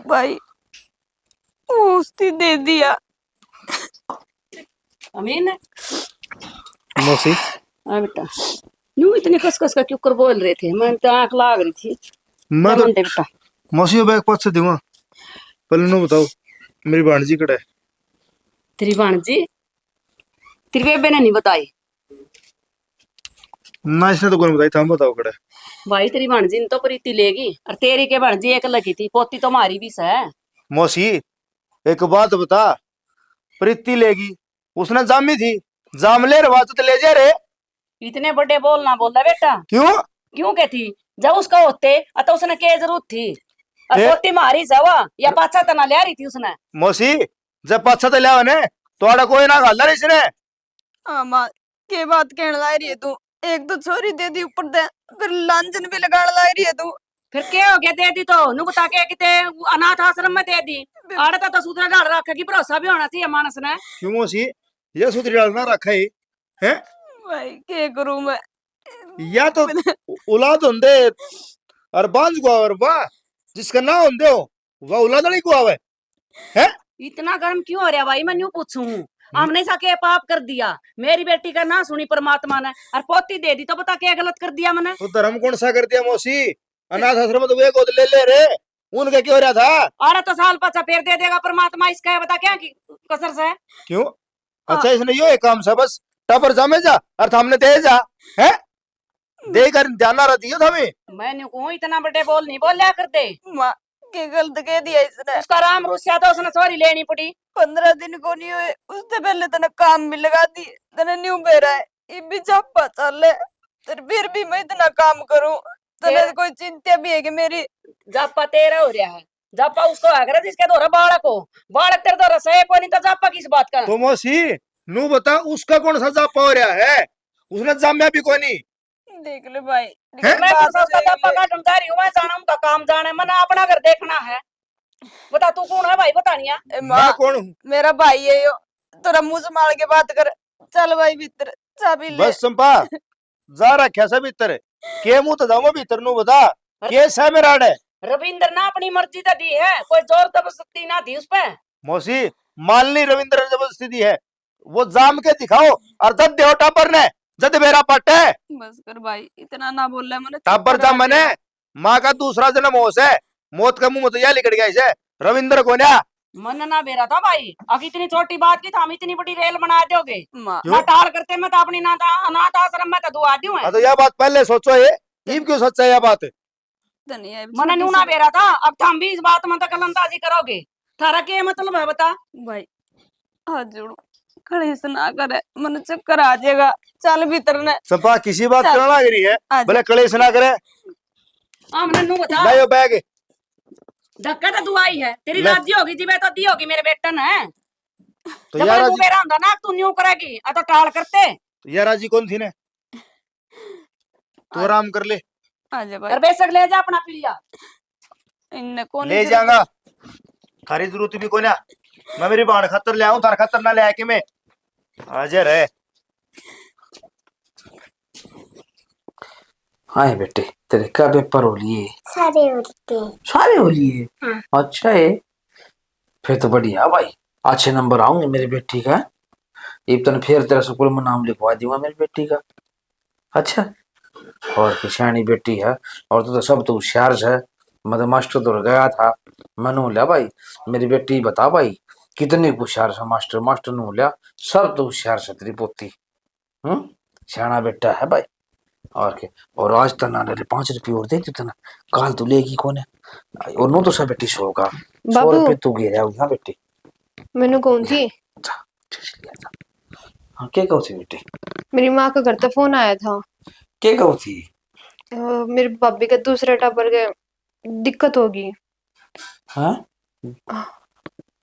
भाई वो उसने दे दिया। अमीन मौसी हाँ बेटा, यूं इतने कस कस का क्यों कर बोल रहे थे, मैं तो आंख लाग रही थी। मैं तो दे बेटा मौसी को बैग पास से दूंगा, पहले नो बताओ मेरी भांजी कड़ा है। तेरी भाणजी तेरी बेबे ने नहीं बताई ना, इसने तो कौन बताई था, हम बताओ कड़ा है। भाई, तेरी भाणजी ने तो प्रीति लेगी, और तेरी के भाणजी एक लगी थी, पोती तो हमारी भी है। मौसी एक बात बता, प्रीति लेगी उसने जामी थी, जाम ले रहा तो ले जा रे। इतने बड़े बोल ना बोल बेटा, क्यों क्यों के थी जब उसका होते तो उसने क्या जरूरत थी, और ए? पोती मारी सवा या पाछा तना ले रही थी उसने। मौसी जब पाछा तो लिया ने तो आड़ा कोई ना गाला रे इसने। हाँ माँ के बात कहने ला रही है तू, एक तो छोरी दे दी ऊपर दे फिर लांछन भी लगाने ला रही है तू। फिर क्या हो गया, दे दी तो नु बता के किते अनाथ आश्रम में दे दी, आड़ता तो सूत्र डाल रखा कि भरोसा भी होना चाहिए मानस ने। क्यों मौसी ये सूत्र डालना रखा है हैं? भाई क्या करूं मैं, या तो औलाद होंदे और बांझ को और वाह जिसका ना होंदे हो वह औलाद नहीं को आवे हैं। इतना गर्म क्यों हो रहा भाई, मैं न्यू पूछूं, हमने सके पाप कर दिया, मेरी बेटी का ना सुनी परमात्मा ने, और पोती दे दी तो बता क्या गलत कर दिया मैंने। तो धर्म कौन सा कर दिया मौसी, अनाथ आश्रम तो वे गोद ले ले रे, उनके क्यों रहा था? अरे तो साल पाछा फिर दे देगा परमात्मा, इसका है बता क्या की कसर से है? क्यों? अच्छा इसने यो एक काम से बस टपर जमे जा और हमने दे जा है देकर जाना रहती है हमें। मैंने कहूँ इतना बड़े बोल नहीं बोल लिया करते। माँ के गलत कह दिया इसने। उसका राम रुस्या था, उसने सॉरी लेनी पड़ी। 15 दिन को नहीं हुए उससे पहले तने काम भी लगा दी, तने न्यू बेरा है ये भी झापा चल है, फिर भी मैं इतना काम करूं तने कोई चिंता भी है कि मेरी? जापा तेरा हो रहा है, जापा उसको अगर जिसके द्वारा बालक हो, बालक तेरे द्वारा सही कोई नहीं तो जापा किस बात का? तो मौसी नू बता उसका कौन सा जापा हो रहा है? उसने जाम्या भी कोई नहीं। देख ले भाई मैं तो उसका जापा का ढंकारी हूँ, मैं जाना उनका काम जाने, मैंने अपना घर देखना है। बता तू कौन है भाई, बता नहीं। मैं कौन हूँ? मेरा भाई है यो, तेरा मुंह संभाल के बात कर। चल भाई भीतर चाबी ले। बस चंपा जा रखा सब भीतर के मुंह तो जाओ भीतर नू बता केस है मेरा है। रविंद्र ना अपनी मर्जी तो दी है, कोई जोर जबरदस्ती ना थी उस पे। मौसी मालनी रविंद्र जबरदस्ती दी है, वो जाम के दिखाओ और जद देव टापर ने जद मेरा पट है। बस कर भाई इतना ना बोल रहा है मैंने। टापर जा मैंने माँ का दूसरा जन्म होश है, मौत का मुंह तो यह लिकड़ गया इसे रविंद्र को ना मन ना बेरा था भाई, अब इतनी छोटी बात की था, हम इतनी बड़ी रेल बना दोगे। माँ मैं टाल करते मैं तो अपनी अनाथ आश्रम में तो दुआ दूं है। तो यह बात पहले सोचो ये क्यों सच्चा है यह बात? धनिया मन नूना बेरा था, अब तुम भी इस बात में तो कलंदाजी करोगे, थारा क्या मतलब है बता? भाई हाथ जोड़ो खड़े से ना करे, मन चक्कर आ जाएगा। चल भीतर ने। चंपा किसी बात चल। करना लग रही है आजा। भले कलेश ना करे। हमने नू बता लाओ बैग। धक्का तो दुआई है तेरी, ले। राजी होगी जीवे तो दी होगी मेरे बेटन है। तो जब यार मैं बेरा होता ना तू न्यू करेगी, आ तो टाल करते। यारा जी कौन थी ने तो आराम कर ले। आजा भाई और बेशक ले जा अपना पिलिया। इनने कौन ले जाऊंगा थारी जरूरत भी कोई ना, मैं मेरी बाण खतर ले आऊं तार खतर ना ले आके मैं हाजिर है। हाँ बेटे तेरे का पेपर हो लिए? सारे हो लिए? अच्छा है, फिर तो बढ़िया भाई, अच्छे नंबर आऊंगे मेरी बेटी का। एक तो फिर तेरा स्कूल में नाम लिखवा दूंगा मेरी बेटी का। अच्छा और किसानी बेटी है, और तो सब तो होशियार है। मतलब मास्टर तो गया था, मैंने बोला भाई मेरी बेटी बता भाई कितनी होशियार है। मास्टर मास्टर ने बोला सब तो होशियार है तेरी पोती। सियाना बेटा है भाई। और के और आज तो ना 5 रुपये और दे देते ना, काल तो लेगी कौन है? और नो तो सब बेटी 100 का 100 रुपये तू गिरा होगा बेटी। मैंने कौन थी? हाँ क्या कहो थी बेटी? मेरी माँ का घर तो फोन आया था। क्या कहो थी? मेरी भाभी के दूसरे टाबर के दिक्कत होगी। हाँ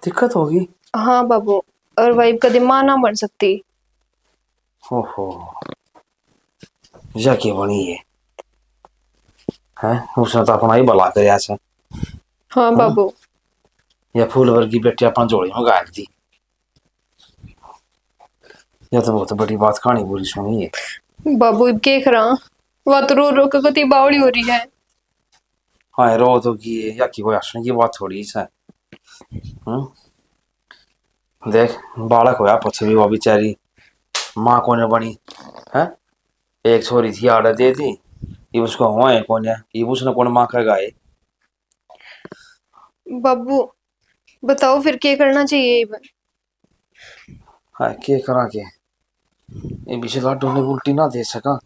दिक्कत होगी? हाँ बाबू, और वाइफ कभी माँ ना बन सकती। ओहो जाके बनी है उसने तो अपना ही भला कर। हाँ बाबू, या फूल वर्गी बेटी अपना जोड़ी में गाल दी, यह तो बहुत बड़ी बात कहानी बुरी सुनी है। बाबू देख रहा वह तो रो रो के कति बावड़ी हो रही है। हाँ रो तो की या की कोई हंसने की बात थोड़ी सा। देख बालक होया पछ भी वो बेचारी माँ को ने बनी है। एक छोरी थी आड़ा दे दी, ये उसको हुआ है कौन है, ये उसने कौन माँ का गाय। बाबू बताओ फिर क्या करना चाहिए? हाँ क्या करा के ये बीच लाडू ने उल्टी ना दे सका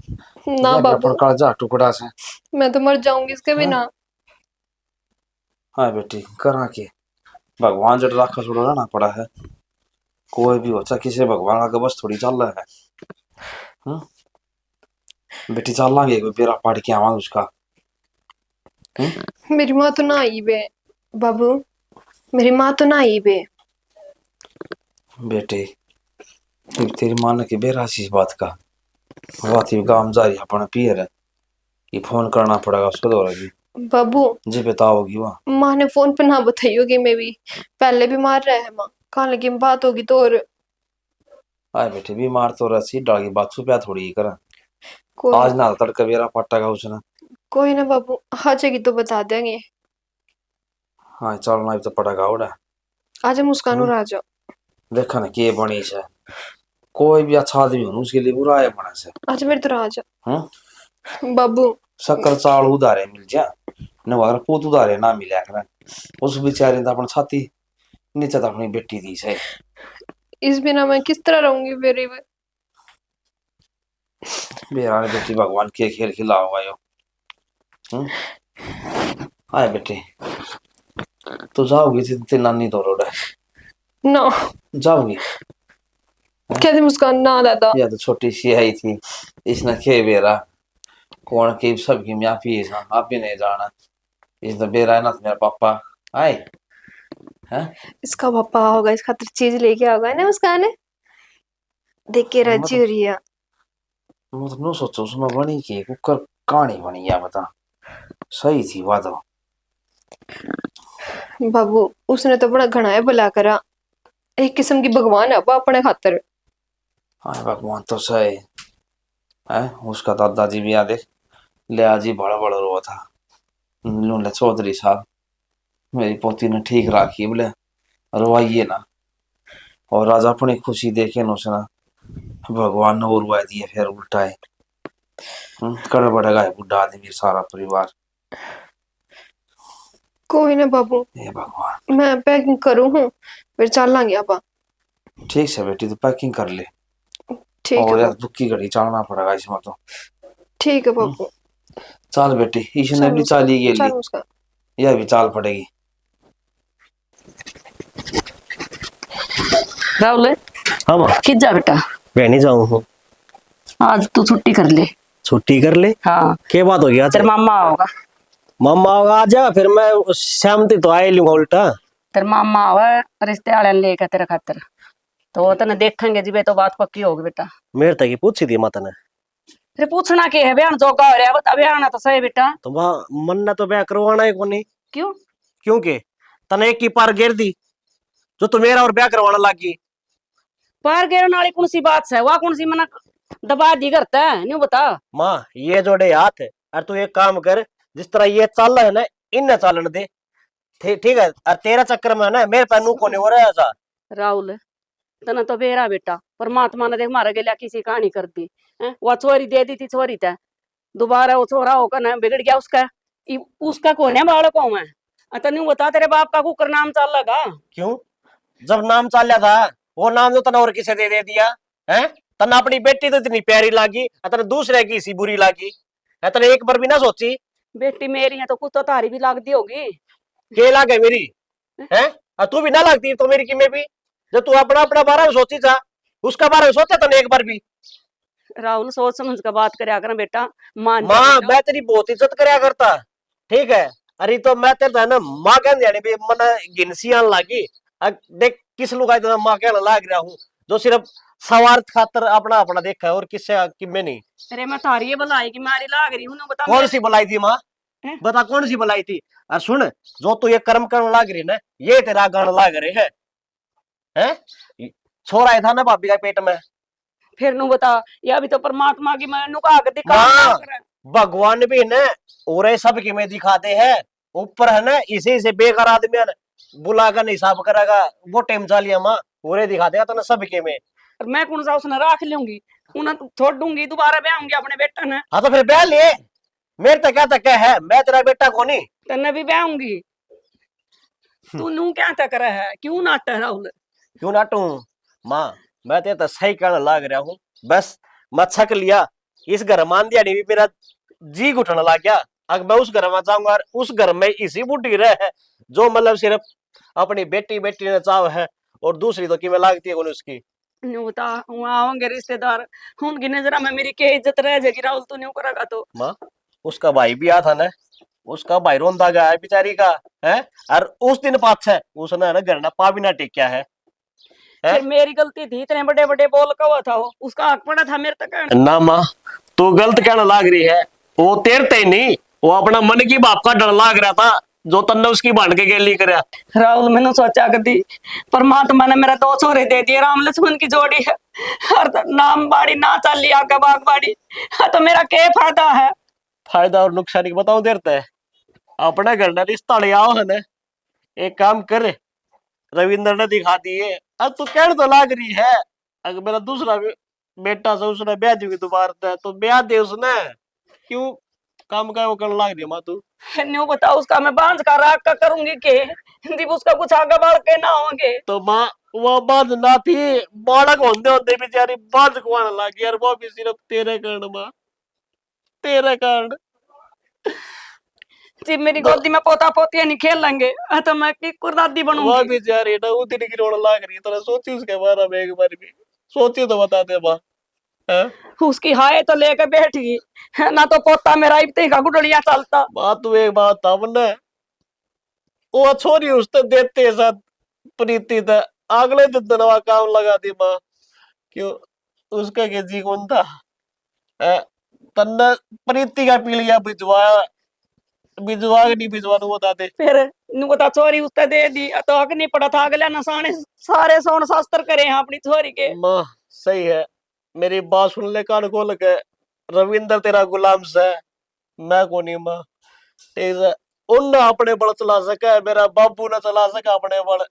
ना बाबू, काजा टुकड़ा से मैं तो मर जाऊंगी इसके बिना। हाँ बेटी करा के भगवान जब राखा छोड़ा रहना पड़ा है। कोई भी होता किसी भगवान का बस थोड़ी चल रहा है। बेटी चल लांगे बेरा पाड़ के आवांगे उसका। मेरी माँ तो ना आई बे बाबू, मेरी माँ तो ना आई बे। बेटे तेरी माँ ने के बेरा इस बात का बात ही काम जारी अपना पियर है, ये फोन करना पड़ेगा उसको दौरा भी बाबू जी बताओगी वहाँ। माँ ने फोन पे ना बताई होगी, मैं भी पहले भी मार रहा है माँ, कहाँ लगी बात होगी तो। और आए बेटे बीमार तो रसी डाली बात सुप्या थोड़ी ही करा, कोई आज ना तड़का बेरा पट्टा उसने। कोई ना बाबू, आ जाएगी तो बता देंगे। हाँ चलना तो पड़ेगा उड़ा। आज मुस्कान और आ जाओ। देखा ना के बनी से कोई भी अच्छा आदमी हो उसके लिए बुरा है बना से। आज मेरे तरह आ जाओ बाबू। शक्कर चाल उधारे मिल जा न, पूत उधारे ना मिला कर उस बेचारी ने अपन छाती नीचे तो अपनी बेटी दी से। इस बिना मैं किस तरह रहूंगी मेरी मेरा बेटी भगवान के खेल खिला होगा यो। हाय बेटी तू जाओगी तेरी नानी तो रोड है ना जाओगी। कैसे मुस्कान ना दादा या तो छोटी सी आई थी इसने खे बेरा कौन के सबकी मैं आप ही नहीं जाना इसने बेरा है ना मेरा पापा आए हैं। इसका पापा होगा, इस खातिर चीज लेके आओगा ना मुस्कान। देख के राजी हो रही है। मतलब सोचो उसमें बनी की कुकर कहानी बनी या बता सही थी बात हो। बाबू उसने तो बड़ा घना है भला करा, एक किस्म की भगवान है अब अपने खातिर। हाँ भगवान तो सही है। उसका दादाजी भी याद है ले आजी बड़ा बड़ा रोआ था लूले चौधरी साहब मेरी पोती ने ठीक राखी बोले रोवाइए ना और राजा अपनी खुशी देखे न उसने भगवान ने और रुआ दिए फिर उल्टाए कड़े बड़े गाय बुढ़ा आदमी सारा परिवार। कोई ना बाबू हे भगवान मैं पैकिंग करूँ हूँ फिर चल लांगे आप। ठीक है बेटी तो पैकिंग कर ले ठीक और है यार दुखी घड़ी चलना पड़ेगा इसमें तो। ठीक है बाबू। चल बेटी इसने भी चाली गेली चल मुस्कान। यह भी चाल पड़ेगी। राहुल हाँ माँ खिंच जा बेटा मैं नहीं जाऊँ हूँ। आज तू छुट्टी कर ले। छुट्टी कर ले हाँ क्या बात हो गया तेरे मामा होगा। मामा होगा आ जाएगा फिर मैं सहमति तो आए लूंगा उल्टा। तेरे मामा होगा रिश्ते वाले लेकर तेरे खातिर तो वो तने देखेंगे जी तो बात पक्की होगी बेटा। मेरे तक ही पूछी थी माता ने। फिर पूछना के है बयान जोगा हो रहा बता बयान तो सही बेटा। तो वहाँ मन ने तो ब्याह करवाना है कोनी क्यों क्योंकि तने एक की पार गिर दी जो तू मेरा और ब्याह करवाना लागी। पार गेरन वाली कौन सी बात है वह कौन सी मना दबा दी करता है न्यू बता। माँ ये जोड़े हाथ और तू एक काम कर जिस तरह ये चल रहा है ना इन चलन दे ठीक है। और तेरा चक्कर में ना मेरे पैनू को नहीं हो रहा ऐसा। राहुल तना तो बेरा बेटा परमात्मा ने देख मारे गया किसी कहानी कर दी है वह छोरी दे दी थी छोरी तय दोबारा वो छोरा होकर ना बिगड़ गया उसका कौन है बालक को मैं तनु बता तेरे बाप का कुकर नाम चल लगा क्यों जब नाम चल था वो नाम तो तना और किसे दे दिया है। तना अपनी बेटी तो इतनी प्यारी लागी तना दूसरे की सी बुरी लागी है। तना एक बार भी ना सोची बेटी मेरी है तो कुछ तो तारी भी लागती होगी। के लागे मेरी है और तू भी ना लगती तो मेरी की में भी जब तू अपना अपना बारे में सोची था उसका बारे में सोचा तने एक बार भी। राहुल सोच समझ कर बात करया कर बेटा मान माँ मैं तेरी बहुत इज्जत करया करता ठीक है। अरे तो मैं तेरे ना माँ कहने भी मन गिनसी आने लगी देख किस लोग आए माँ कहने लाग रहा हूँ जो सिर्फ स्वार्थ खातर अपना अपना देखा है और किससे कि मैं नहीं। अरे मैं तारी बुलाई की मारी लाग रही हूँ बता कौन सी बुलाई थी माँ बता कौन सी बुलाई थी। और सुन जो तू ये कर्म करने लाग रही ना ये तेरा गान लाग रहे है छोरा था ना भाभी का पेट में फिर नु बता यह भी तो परमात्मा की मैं नुका के दिखा भगवान भी न और सबकी में दिखाते हैं ऊपर है ना इसी से बेकार आदमी बुलाकर हिसाब करेगा वो टाइम चालिया माँ पूरे दिखा देगा तो ना सबके में। मैं कौन सा उसने राख लूंगी उन्हें छोड़ दूंगी दोबारा ब्याहूंगी अपने बेटा ने। हाँ तो फिर ब्याह लिए मेरे तक क्या तक है मैं तेरा बेटा कोनी तेने भी ब्याहूंगी तू नू क्या तक रहा है क्यों नाट राहुल क्यों नाटू माँ मैं तेरे तो सही कहने लाग रहा हूँ बस मैं छक लिया इस घर मान दिया नहीं मेरा जी घुटने लग गया। अगर मैं उस घर में जाऊंगा उस घर में इसी बुढ़ी रहे जो मतलब सिर्फ अपनी बेटी बेटी ने चाव है और दूसरी तो किमें लागती है उसकी न्यू बता वहां होंगे रिश्तेदार उनकी नजर में मेरी क्या इज्जत रह जाएगी राहुल तू न्यू करेगा तो। माँ उसका भाई भी आया था ना उसका भाई रोंदा गया है बेचारी का है और उस दिन पाछे उसने ना घर ना पा भी ना टेक्या है। फिर मेरी गलती थी इतने बड़े बड़े बोल का हुआ था वो उसका हक पड़ा था मेरे तक ना माँ तू गलत कहने लाग रही है वो तेरते ही नहीं वो अपना मन की बाप का डर लाग रहा था जो तन्ने उसकी भांड के गेली करया। राहुल मैंने सोचा कदी परमात्मा ने मेरा 2 छोरे दे दिए राम लक्ष्मण की जोड़ी है हर नाम बाड़ी ना चली आगे बाग बाड़ी तो मेरा क्या फायदा है। फायदा और नुकसान की बताऊं देरता है अपने घर ने रिश्ता ले आओ है ना एक काम कर रविंद्र ने दिखा दिए अब तू कहने तो लाग रही है अगर मेरा दूसरा बेटा से उसने ब्याह दी दोबारा तो ब्याह दे उसने क्यों काम का वो करने लाग रही है माँ तू। न्यू बताओ उसका मैं बांझ का राग का करूंगी के हिंदी उसका कुछ आगे बढ़ के ना होंगे। तो माँ वो बात ना थी, बालक होंदे होंदे बेचारी बाज कुआने लगी यार, वो भी सिर्फ तेरे कारण माँ, तेरे कारण। जी मेरी गोदी में पोता पोतियां नहीं खेल लेंगे तो मैं की कुर्दादी वो बनूंगी। बेचारी ना उतनी की रोने लाग रही है, तो सोची उसके बारे में एक बार भी, सोची तो बता दे माँ। हैं? उसकी हाय तो लेके बैठी ना तो पोता मेरा इतने का गुडलिया चलता। बात तू एक बात था वरना वो छोरी उसने देते साथ प्रीति था, अगले दिन दनवा काम लगा दी माँ। क्यों उसका के जी कौन था? हैं? तन्ने प्रीति का पी लिया, भिजवाया भिजवा के नहीं भिजवा तू बता दे। फिर नु बता छोरी उसने दे दी तो हक नहीं पड़ा था अगले नसाने सारे सोन शास्त्र करे हैं अपनी छोरी के। माँ सही है, मेरी बात सुन ले कान खोल के। रविंद्र तेरा गुलाम से, मैं को नहीं माँ, ठीक है। उन अपने बल चला सका, मेरा बाबू ने चला सका अपने बल,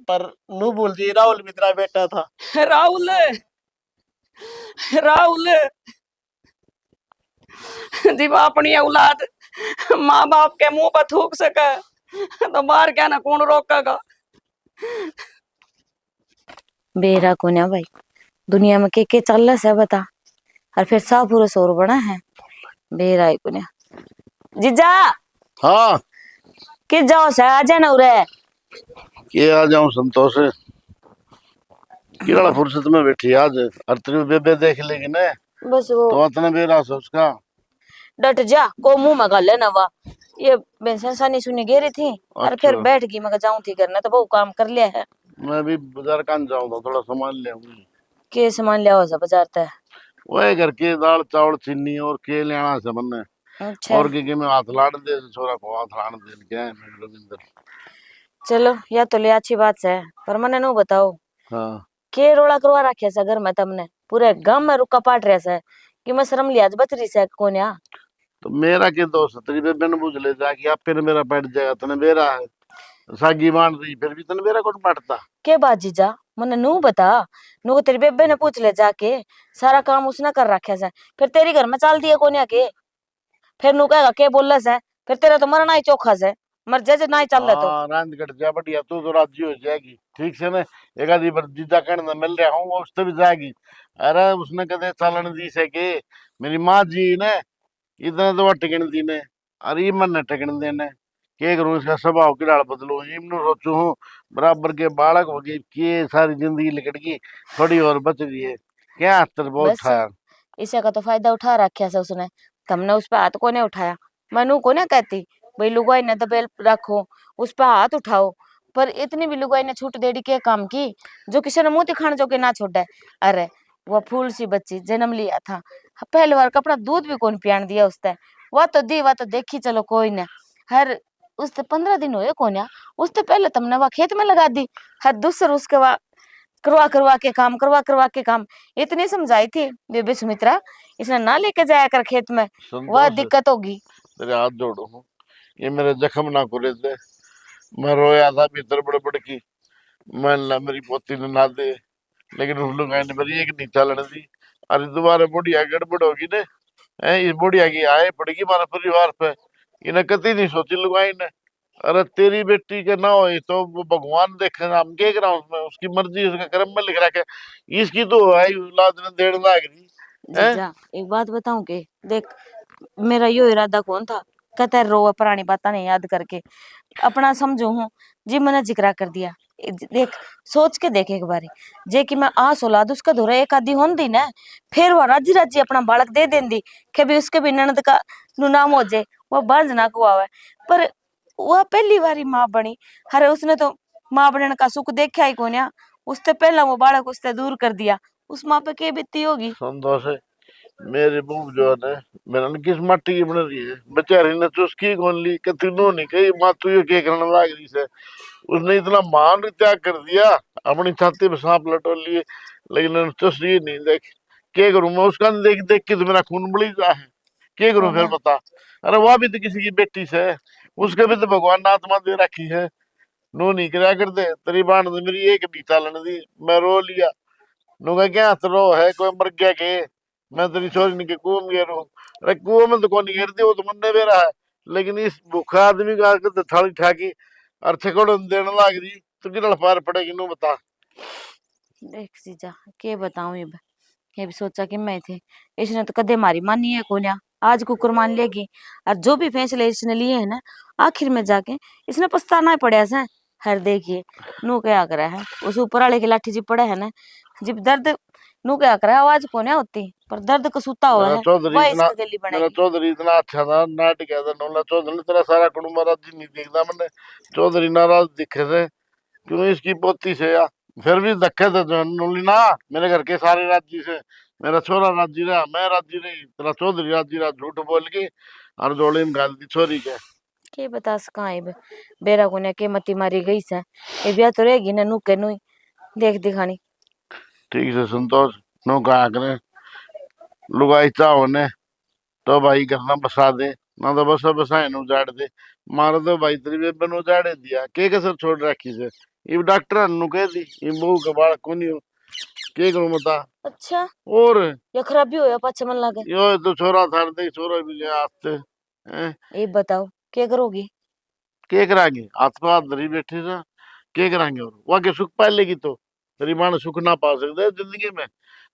पर नू भूल जी राहुल भी तेरा बेटा था। राहुल राहुल जब अपनी औलाद माँ बाप के मुंह पर थूक सके तो बाहर क्या ना कौन रोकेगा। बेरा को ना भाई, दुनिया में के चल रहा है बता, और फिर सा पूरा शोर बना है बेरा ही को ना। जीजा हाँ कि जाओ से आ जाना उरे। के आ जाऊं संतोष, केड़ा फुर्सत में बैठी आज, और तेरी बेबे देख लेगी ना बस वो तो इतना बेरा से उसका। डट जा को मुंह में गल ना वा, ये बेंसन सानी सुनी गेरी थी और फिर अच्छा बैठ गई, मैं जाऊं थी करना तो वो काम कर लिया है। मैं भी बाजार कान जाऊं था, थोड़ा सामान ले आऊंगी। के सामान लिया हो बाजार तय? वही घर के दाल चावल चीनी और के ले आना से बनने, अच्छा और के में हाथ लाड़ दे छोरा को, हाथ लाड़ दे क्या है मेरे रविंद्र। चलो या तो ले अच्छी बात है, पर मने नो बताओ हाँ के रोड़ा करवा रखे से घर में तमने पूरे गांव में रुका पाट रहे से कि मैं शर्म लियाज बच रही से कोन्या। तो मेरा के दोस्त तेरी बेबे ने पूछ ले जा कि आप फिर मेरा बैठ जाएगा, तने बेरा है सागी बांध रही, फिर भी तने बेरा कौन बांटता। के बात जीजा मने नू बता, नू तेरी बेबे ने पूछ ले जाके, सारा काम उसने कर रखे से, फिर तेरी घर में चाल दिया कोन्या के, फिर नू कहेगा के बोल से, फिर तेरा तो मरना ही चौखा से, मर जे ना ही चल रहा तो। हाँ रांद कट जा बढ़िया, तू तो राजी हो जाएगी ठीक से ना। एक आधी बार जीजा कहने ना मिल रहा हूँ वो उससे भी जाएगी। अरे उसने कदे चालन दी से के मेरी माँ जी ने इतना तो टिकन दी ने, अरे ये मन न टिकन देने के करूँ, इसका स्वभाव की डाल बदलू इमनु सोचू हूँ। बराबर के बालक हो गई के सारी जिंदगी लिकट गई, थोड़ी और बच रही है, क्या हत्तर बहुत बस था। इसे का तो फायदा उठा रखा से उसने, तुमने उस पे हाथ को नहीं उठाया। मनु को ना कहती भाई लुगाई ने दबेल रखो, उस पे हाथ उठाओ, पर इतनी भी लुगाई ने छूट देड़ी के काम की जो किसी ने मुंह दिखाने जो के ना छोड़ा है। अरे वो फूल सी बच्ची जन्म लिया था, पहली बार कपड़ा दूध भी कौन पियान दिया उसने, वह तो दी वह तो देखी चलो कोई ना, हर उससे 15 दिन हुए कोन्या, उससे पहले तुमने वह खेत में लगा दी, हर दूसर उसके वह करवा के काम इतनी समझाई थी बेबी सुमित्रा, इसने ना लेके जाया कर खेत में, वह संतोष दिक्कत होगी। तेरे हाथ जोड़ो हूँ, ये मेरे जख्म ना करे थे। मैं रोया था भीतर बड़बड़ की, मैं ला मेरी पोती ने ना दे, लेकिन उन लोग ने मेरी एक नहीं चालन दी। अरे दोबारा बुढ़िया गड़बड़ होगी ने, है इस बुढ़िया की आए पड़ेगी हमारे परिवार पे, इन्हें कति नहीं सोची लुगाई ने। अरे तेरी बेटी के ना हो तो वो भगवान देखेगा, हम क्या करा उसमें, उसकी मर्जी उसका कर्म में लिख रखा है, इसकी तो है ही औलाद ने देड़ लाग रही है। जीजा एक बात बताऊं के देख, मेरा यो इरादा कौन था, कहता रो पुरानी बातें नहीं याद करके अपना समझू हूँ, जी मैंने जिक्रा कर दिया। देख सोच के देख एक बारी, जे कि मैं आस औलाद उसका धोरा एक आधी होंदी ना, फिर वो राजी राजी अपना बालक दे देंदी के भी उसके भी ननद का नु नाम हो जाए, वो बांझ ना को आवे। पर वह पहली बारी माँ बनी, अरे उसने तो माँ बनने का सुख देखा ही कोन्या, उससे पहला वो बालक उससे दूर कर दिया, उस माँ पे के बीती होगी। संतोष है मेरी बहू जो है ना, मेरा न किस माटी की बन रही है, बेचारी ने तो उसकी कौन ली कति नो नहीं कही माँ तू ये क्या करने लग रही से। उसने इतना मान त्याग कर दिया, अपनी छाती पे सांप लटो लिए, लेकिन चुसी नहीं देख, क्या करूं मैं उसका देख देख के तो मेरा खून बड़ी जा है, क्या करूं फिर कोन्या बता। अरे वह भी तो किसी की बेटी से है, उसके भी तो भगवान ने आत्मा दे रखी है, नो नहीं कराया कर दे। तेरी बाण ने मेरी एक नी चालन दी, मैं रो लिया, नुका क्या हथ रो है कोई मर गया के, मैं तेरी छोरी ने के घूम गया रो, अरे कुआं में तो कौन गिर दी, वो तो मन्ने बेरा है। लेकिन इस भूखा आदमी का आके तो थाली ठाकी और छकोड़ देने लाग रही, तो किधर पार पड़ेगी नू बता। देख जीजा के बताऊं ये भी सोचा कि मैं थे, इसने तो कदे मारी मानी है कोन्या, आज कुकुर मान लेगी। और जो भी फैसले इसने लिए है ना, आखिर में जाके इसने पछताना ही पड़ा है। हर देखिए नू क्या करा है, उस ऊपर वाले की लाठी जी पड़ा है ना, जब दर्द नू क्या करा, आवाज कोन्या होती पर दर्द कसूता हुआ मेरा है, चौधरी वह इतना इसका गली मेरा बनेगी। चौधरी इतना अच्छा था, नाटक था नोला चौधरी तेरा सारा कुटुंब राज्य नहीं देखता मैंने। चौधरी नाराज दिखे थे क्यों इसकी पोती से या, फिर भी धक्के थे जो नोली ना, मेरे घर के सारे राज्य से मेरा छोरा राज्य रहा, मैं राज्य रही, तेरा चौधरी राज्य रहा, झूठ बोल के और जोड़ी में गाल दी छोरी के बता सका है बेरा कोन्या के मती मारी गई से, ये ब्याह तो रहेगी ना नू के नू ही देख दिखानी। ठीक से संतोष नो कहा करे लुगाई चाहो ने तो भाई करना बसा दे, ना तो बसा बसाए न उजाड़ दे। मारो तो भाई तेरी बेबे ने उजाड़े दिया, के कसर छोड़ रखी से। ये डॉक्टर नु कह दी ये बहू का बालक कोनी हो, के करूं बता। अच्छा और ये खराबी होया पाछे मन लागे। यो तो छोरा था दे, छोरा भी ले आते हैं, ये बताओ क्या करोगी। के कराएंगे हाथ पे हाथ धरी बैठे से, के कराएंगे और वहां के सुख पा लेगी तो तेरी मां ने सुख ना पा सकते जिंदगी में।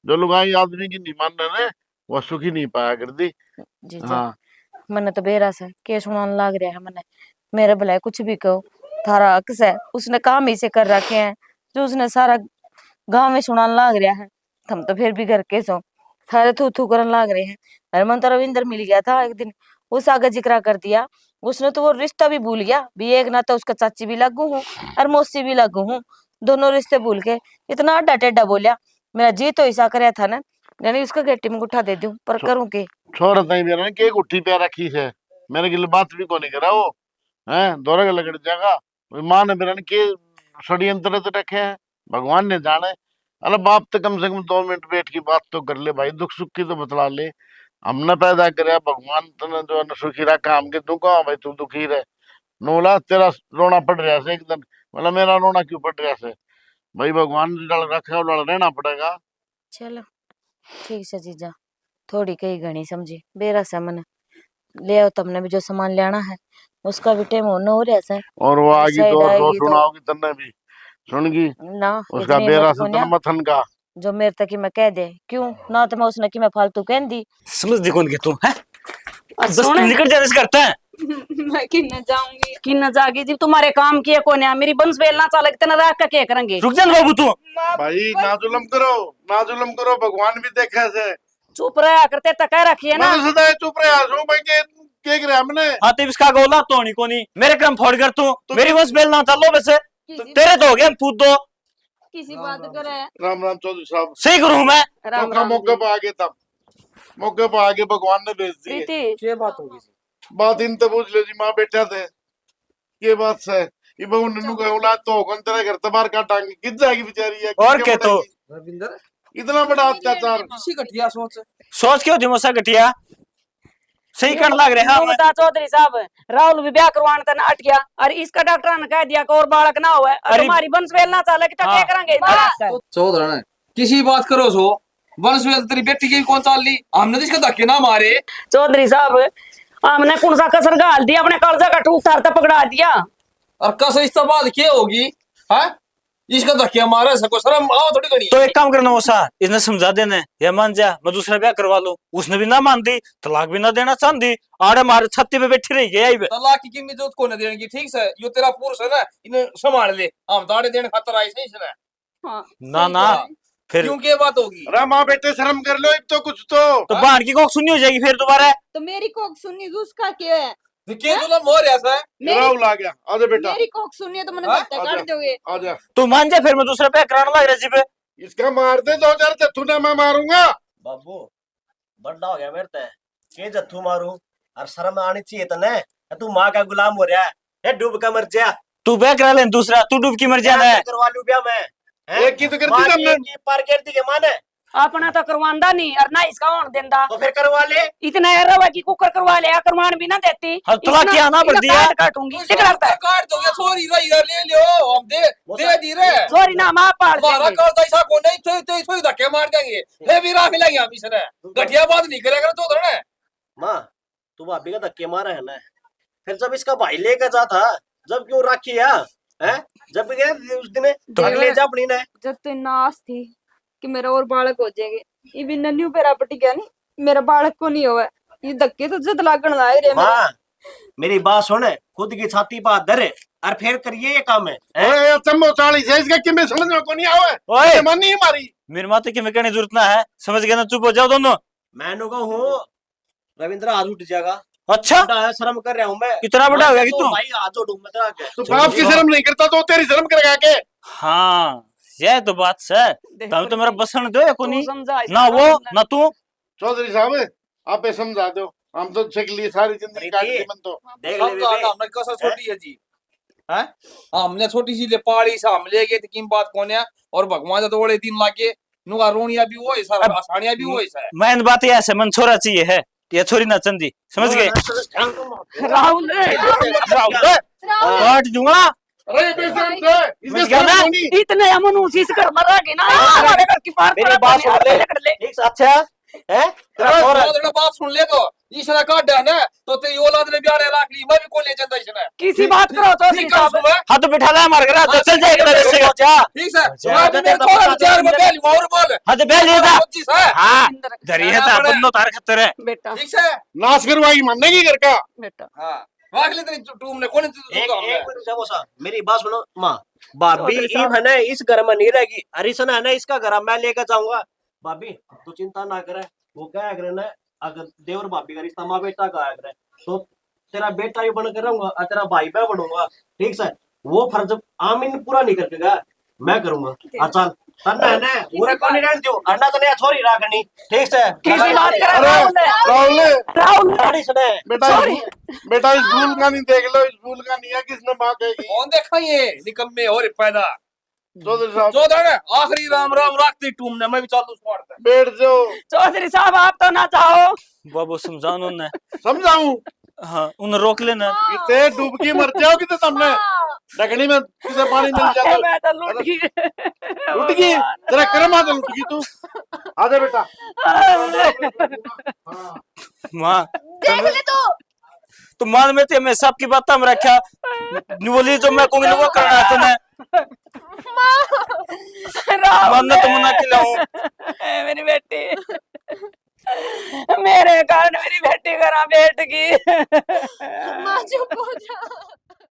जो लोग आई आदमी की नहीं मान रहे वह सुख ही नहीं पाया कर दी। जीजा हाँ मने तो बेरा से के सुनान लाग रहा है मने, मेरे भला कुछ भी कहो थारा हक से, उसने काम ही से कर रखे हैं जो उसने सारा गांव में सुनान लाग रहा है। हम तो फिर भी घर के सो थारे थू थू करन लाग रहे हैं। अरे मन तो रविंदर मिल गया था एक दिन, उस आगे जिक्र कर दिया, उसने तो वो रिश्ता भी भूल गया भी, एक ना तो उसका चाची भी लागू हूँ और मौसी भी लागू हूँ, दोनों रिश्ते भूल के इतना अड्डा टेढ़ा बोलिया। मेरा जी तो ऐसा कराया था ना, यानी उसका गेटी में गुठा दे दूं, पर करूं के। छोरा तई बेरा के गुट्ठी पे रखी है, मेरे गिल बात भी कोनी करा वो हैं दोरा के लगड़ जागा। मां ने बेरा के षड्यंत्र तो रखे हैं, भगवान ने जाने। अरे बाप तो कम से कम 2 मिनट बैठ की बात तो कर ले भाई, दुख सुख की तो बतला ले। हमने पैदा करे भगवान तने जो न सुखी रखा, हम के तू कहा भाई तू दुखी रहे। नोला तेरा रोना पड़ रहा है एक दिन, मतलब मेरा रोना क्यों पड़ रहा है भाई, भगवान ने डाल रखा है रहना पड़ेगा। चलो ठीक से जीजा, थोड़ी कही घनी समझी बेरा से मन ले आओ, तुमने भी जो सामान लेना है उसका भी टाइम होना हो रहा है। और वो आगी साइड तो और रो आएगी तो सुनाओगी तन्ने भी सुनगी ना उसका इतनी बेरा हिम्मत से कोन्या तन मथन का। जो मेरे तक की मैं कह दे, क्यों ना तो मैं उसने की मैं फालतू कह दी। समझ दी कौन के तू है, बस सुन निकल जा करता है। मैं कि न जाऊंगी कि न जागी जी, तुम्हारे काम किए कोन है, मेरी बंस बेलना चाल तेना राख का क्या करेंगे। रुक जा बाबू तू, भाई ना जुलम करो भगवान भी देखे से। चुप रहा करते तक रखी है ना। मैं तो सदा चुप रहा हूं भाई, के करे हमने हाँ तो इसका गोला तो नहीं कोनी, मेरे क्रम फोड़ कर तू मेरी बस बेल ना चलो वैसे तेरे तो हो गया पूछ दो। किसी बात करे। राम राम चौधरी साहब, सही करूं मैं, राम मौका राम मौके पे आगे तब मौके पे आगे भगवान ने भेज दी। प्रीति क्या बात होगी बात इन तो पूछ लो जी, माँ बेटा थे ये बात से ये बहु नन्नू का औलाद तो कौन तेरे घर तबार काटांगे, किस जाएगी बेचारी है और क्या तो रविंदर इतना बड़ा अत्याचार। किसी घटिया सोच सोच क्यों थी मुझसे घटिया, सही करने लग रहे हैं यूं बता चौधरी साहब, राहुल भी ब्याह करवाने तन अट गया और इसका डॉक्टर ने कह दिया कि और बालक ना हुआ, और अरे- तुम्हारी बंस बेलना चाले कि तो क्या करेंगे। तो चौधरी ने किसी बात करो सो वंश में तेरी बेटी की भी कौन चाल ली, हमने तो इसका धक्के ना मारे। चौधरी साहब हमने कौन सा कसर गाल दिया, अपने कर्जा का ठूक थारता पकड़ा दिया। और कस इस तो बात क्या होगी है, इसका धक्के मारे सको शर्म आओ थोड़ी घनी। तो एक काम करना मौसा, इसने समझा देने या मान जा मैं दूसरा ब्याह करवा लूं, उसने भी ना मान दी, तलाक भी ना देना चाहती, आड़े मारे छत्ती पे बैठी रही गई। तलाक की कीमत जो को न देने की, ठीक है यो तेरा पुरुष है ना, इन्हें संभाल ले, हम दाड़े देने खातर आए नहीं इसने। हाँ, ना ना फिर क्यों क्या बात होगी। अरे माँ बेटे शर्म कर लो एक तो कुछ तो बहन की कोख सुननी हो जाएगी फिर दोबारा। तो मेरी कोक सुननी तो उसका क्या है। के जुलम हो रहा है, राहुल आ गया, आजा बेटा मेरी कोक सुननी है तो मैंने हाँ? धक्का काट दोगे। आजा। तू मान जा फिर मैं दूसरा ब्याह कराने लग रहा जी पे। इसका मार दे 2000 जत्थू ने, मैं मारूंगा। बाबू बड़ा हो गया मेरे ते, के जत्थू मारू और शर्म आनी चाहिए तने, तू माँ का गुलाम हो रहा है, डूब का मर जा। तू ब्याह करा ले दूसरा, तू डूब की मर जाना है। करवा लूं ब्याह मैं, एक की तो कर दी हमने, पार कर दी के माने, अपना तो करवांदा नहीं और ना इसका होने देंदा, तो फिर करवा ले। इतना रवा की कुकर करवा ले, करवान भी ना देती। हाँ, तलाक क्या ना बढ़ दिया। काटूंगी काट दोगे सॉरी रही ले लियो, हम दे दी रे सॉरी ना माँ पाड़ हमारा देंगे। कर ऐसा को नहीं, तो धक्के मार देंगे, फिर भी राह मिलेंगे हम इसने, घटिया बात नहीं करेगा तो धरने। माँ तू भाभी का धक्के मारा है ना, फिर जब इसका भाई लेकर जाता जब क्यों रखी है जब गए उस दिन अगले जा अपनी ने जब तो इतना आस थी कि मेरा और बालक हो जाएंगे, ये भी नन्ही पे पटी गया नहीं, मेरा बालक को नहीं हुआ। ये धक्के तो जद लागण लाए रे मेरे। माँ मेरी बात सुन, खुद की छाती पर हाथ धरे और फिर करिए ये काम है। ओए चम्मो 40 है इसका, किमें समझ में को नहीं आवे। ओए मन नहीं मारी मेरी माते की में कहने जरूरत ना है, समझ गए ना, चुप हो जाओ दोनों। मैंने कहा हूँ रविंद्र हाथ उठ जाएगा। अच्छा बड़ा है, शर्म कर रहा हूँ मैं। इतना बड़ा हो गया कि तू? भाई हाथ जोड़ू मैं तेरा आगे। तो बाप की शर्म नहीं करता तो तेरी शर्म करेगा के? हाँ ये तो बात है। तुम तो मेरा बसन दो को नहीं ना वो ना तू। चौधरी साहब आप समझा दो, हम तो छक लिए सारी जिंदगी काट ली मन तो। देख ले बेबे हमने कसर छोटी है जी, हैं हमने छोटी सी ले पाड़ी सा हम ले गए थे किम बात कोने, और भगवान तो बड़े दिन लागे नुआ रोनिया भी वो ऐसा आसानिया भी वो ऐसा है। मैं बात ये ऐसे मन छोरा चाहिए है, ये छोरी ना चंदी, समझ गए? राहुल काट दूंगा। अरे बेशरम से इसके शर्म को नहीं। इतने अमन उसी से घर मरा के ना हमारे घर की पार मेरी बात सुन ले ठीक से। अच्छा है तेरा छोरा अरे बात सुन ले तो इसने काट है ना, तो तेरी औलाद ने ब्याह राख ली, मैं भी कोई ले चंदा इसने। किसी बात करो चौधरी साहब। हाँ तो बिठा ला मार कर चल जाए एक से जा। ठीक है मैं भी मेरे थोड़ा विचार में पहली और बोल। हाँ तो पहले जा। 25 है हाँ धरिए था अपन नो तार खतर है बेटा ठीक है नाश करवाई मानने की घर का। बेटा हां राख ले तेरी टूम ने कौन एक मिनट जाओ सा मेरी बात सुनो माँ। भाभी ई है ना इस घर में नहीं रहेगी, हरिशन है ना इसका घर मैं लेकर जाऊंगा। भाभी तू चिंता ना करे, वो क्या करे ना अगर देवर भाभी का रिश्ता माँ बेटा का है तो तेरा बेटा भी बनकर रहूंगा और तेरा भाई मैं बनूंगा। ठीक है वो फर्ज आमीन पूरा नहीं करके गया मैं करूंगा। अच्छा तन्ना है ना पूरे कोनी रहन दो अन्ना तो नहीं छोरी रागनी। ठीक है किसी बात कर राहुल राहुल गाड़ी सुने बेटा इस भूल का नहीं देख लो, इस भूल का नहीं है किसने बात कही। कौन देखा ये निकम्मे और पैदा चौधरी साहब चौधरी आखिरी राम राम रखती टूम ने, मैं भी चालू छोड़ता बैठ जाओ। चौधरी साहब आप तो ना चाहो। बाबू समझाओ उन्हें। समझाऊं हाँ उन्हें रोक लेना। कितने डूबकी मर जाओ कितने तुमने डगनी में किसे पानी मिल जाता। मैं तो लुट गई लुट गई तेरा कर्म आता लुट गई तू। आजा बेटा माँ देख ले तो मान में ते मैं सबकी बात हम रखा बोली जो मैं कहूंगी वो करना है तूने मानना तो मना खिलाऊं। मेरी बेटी मेरे कारण मेरी बेटी घर बैठ गई। माँ चुप हो जा।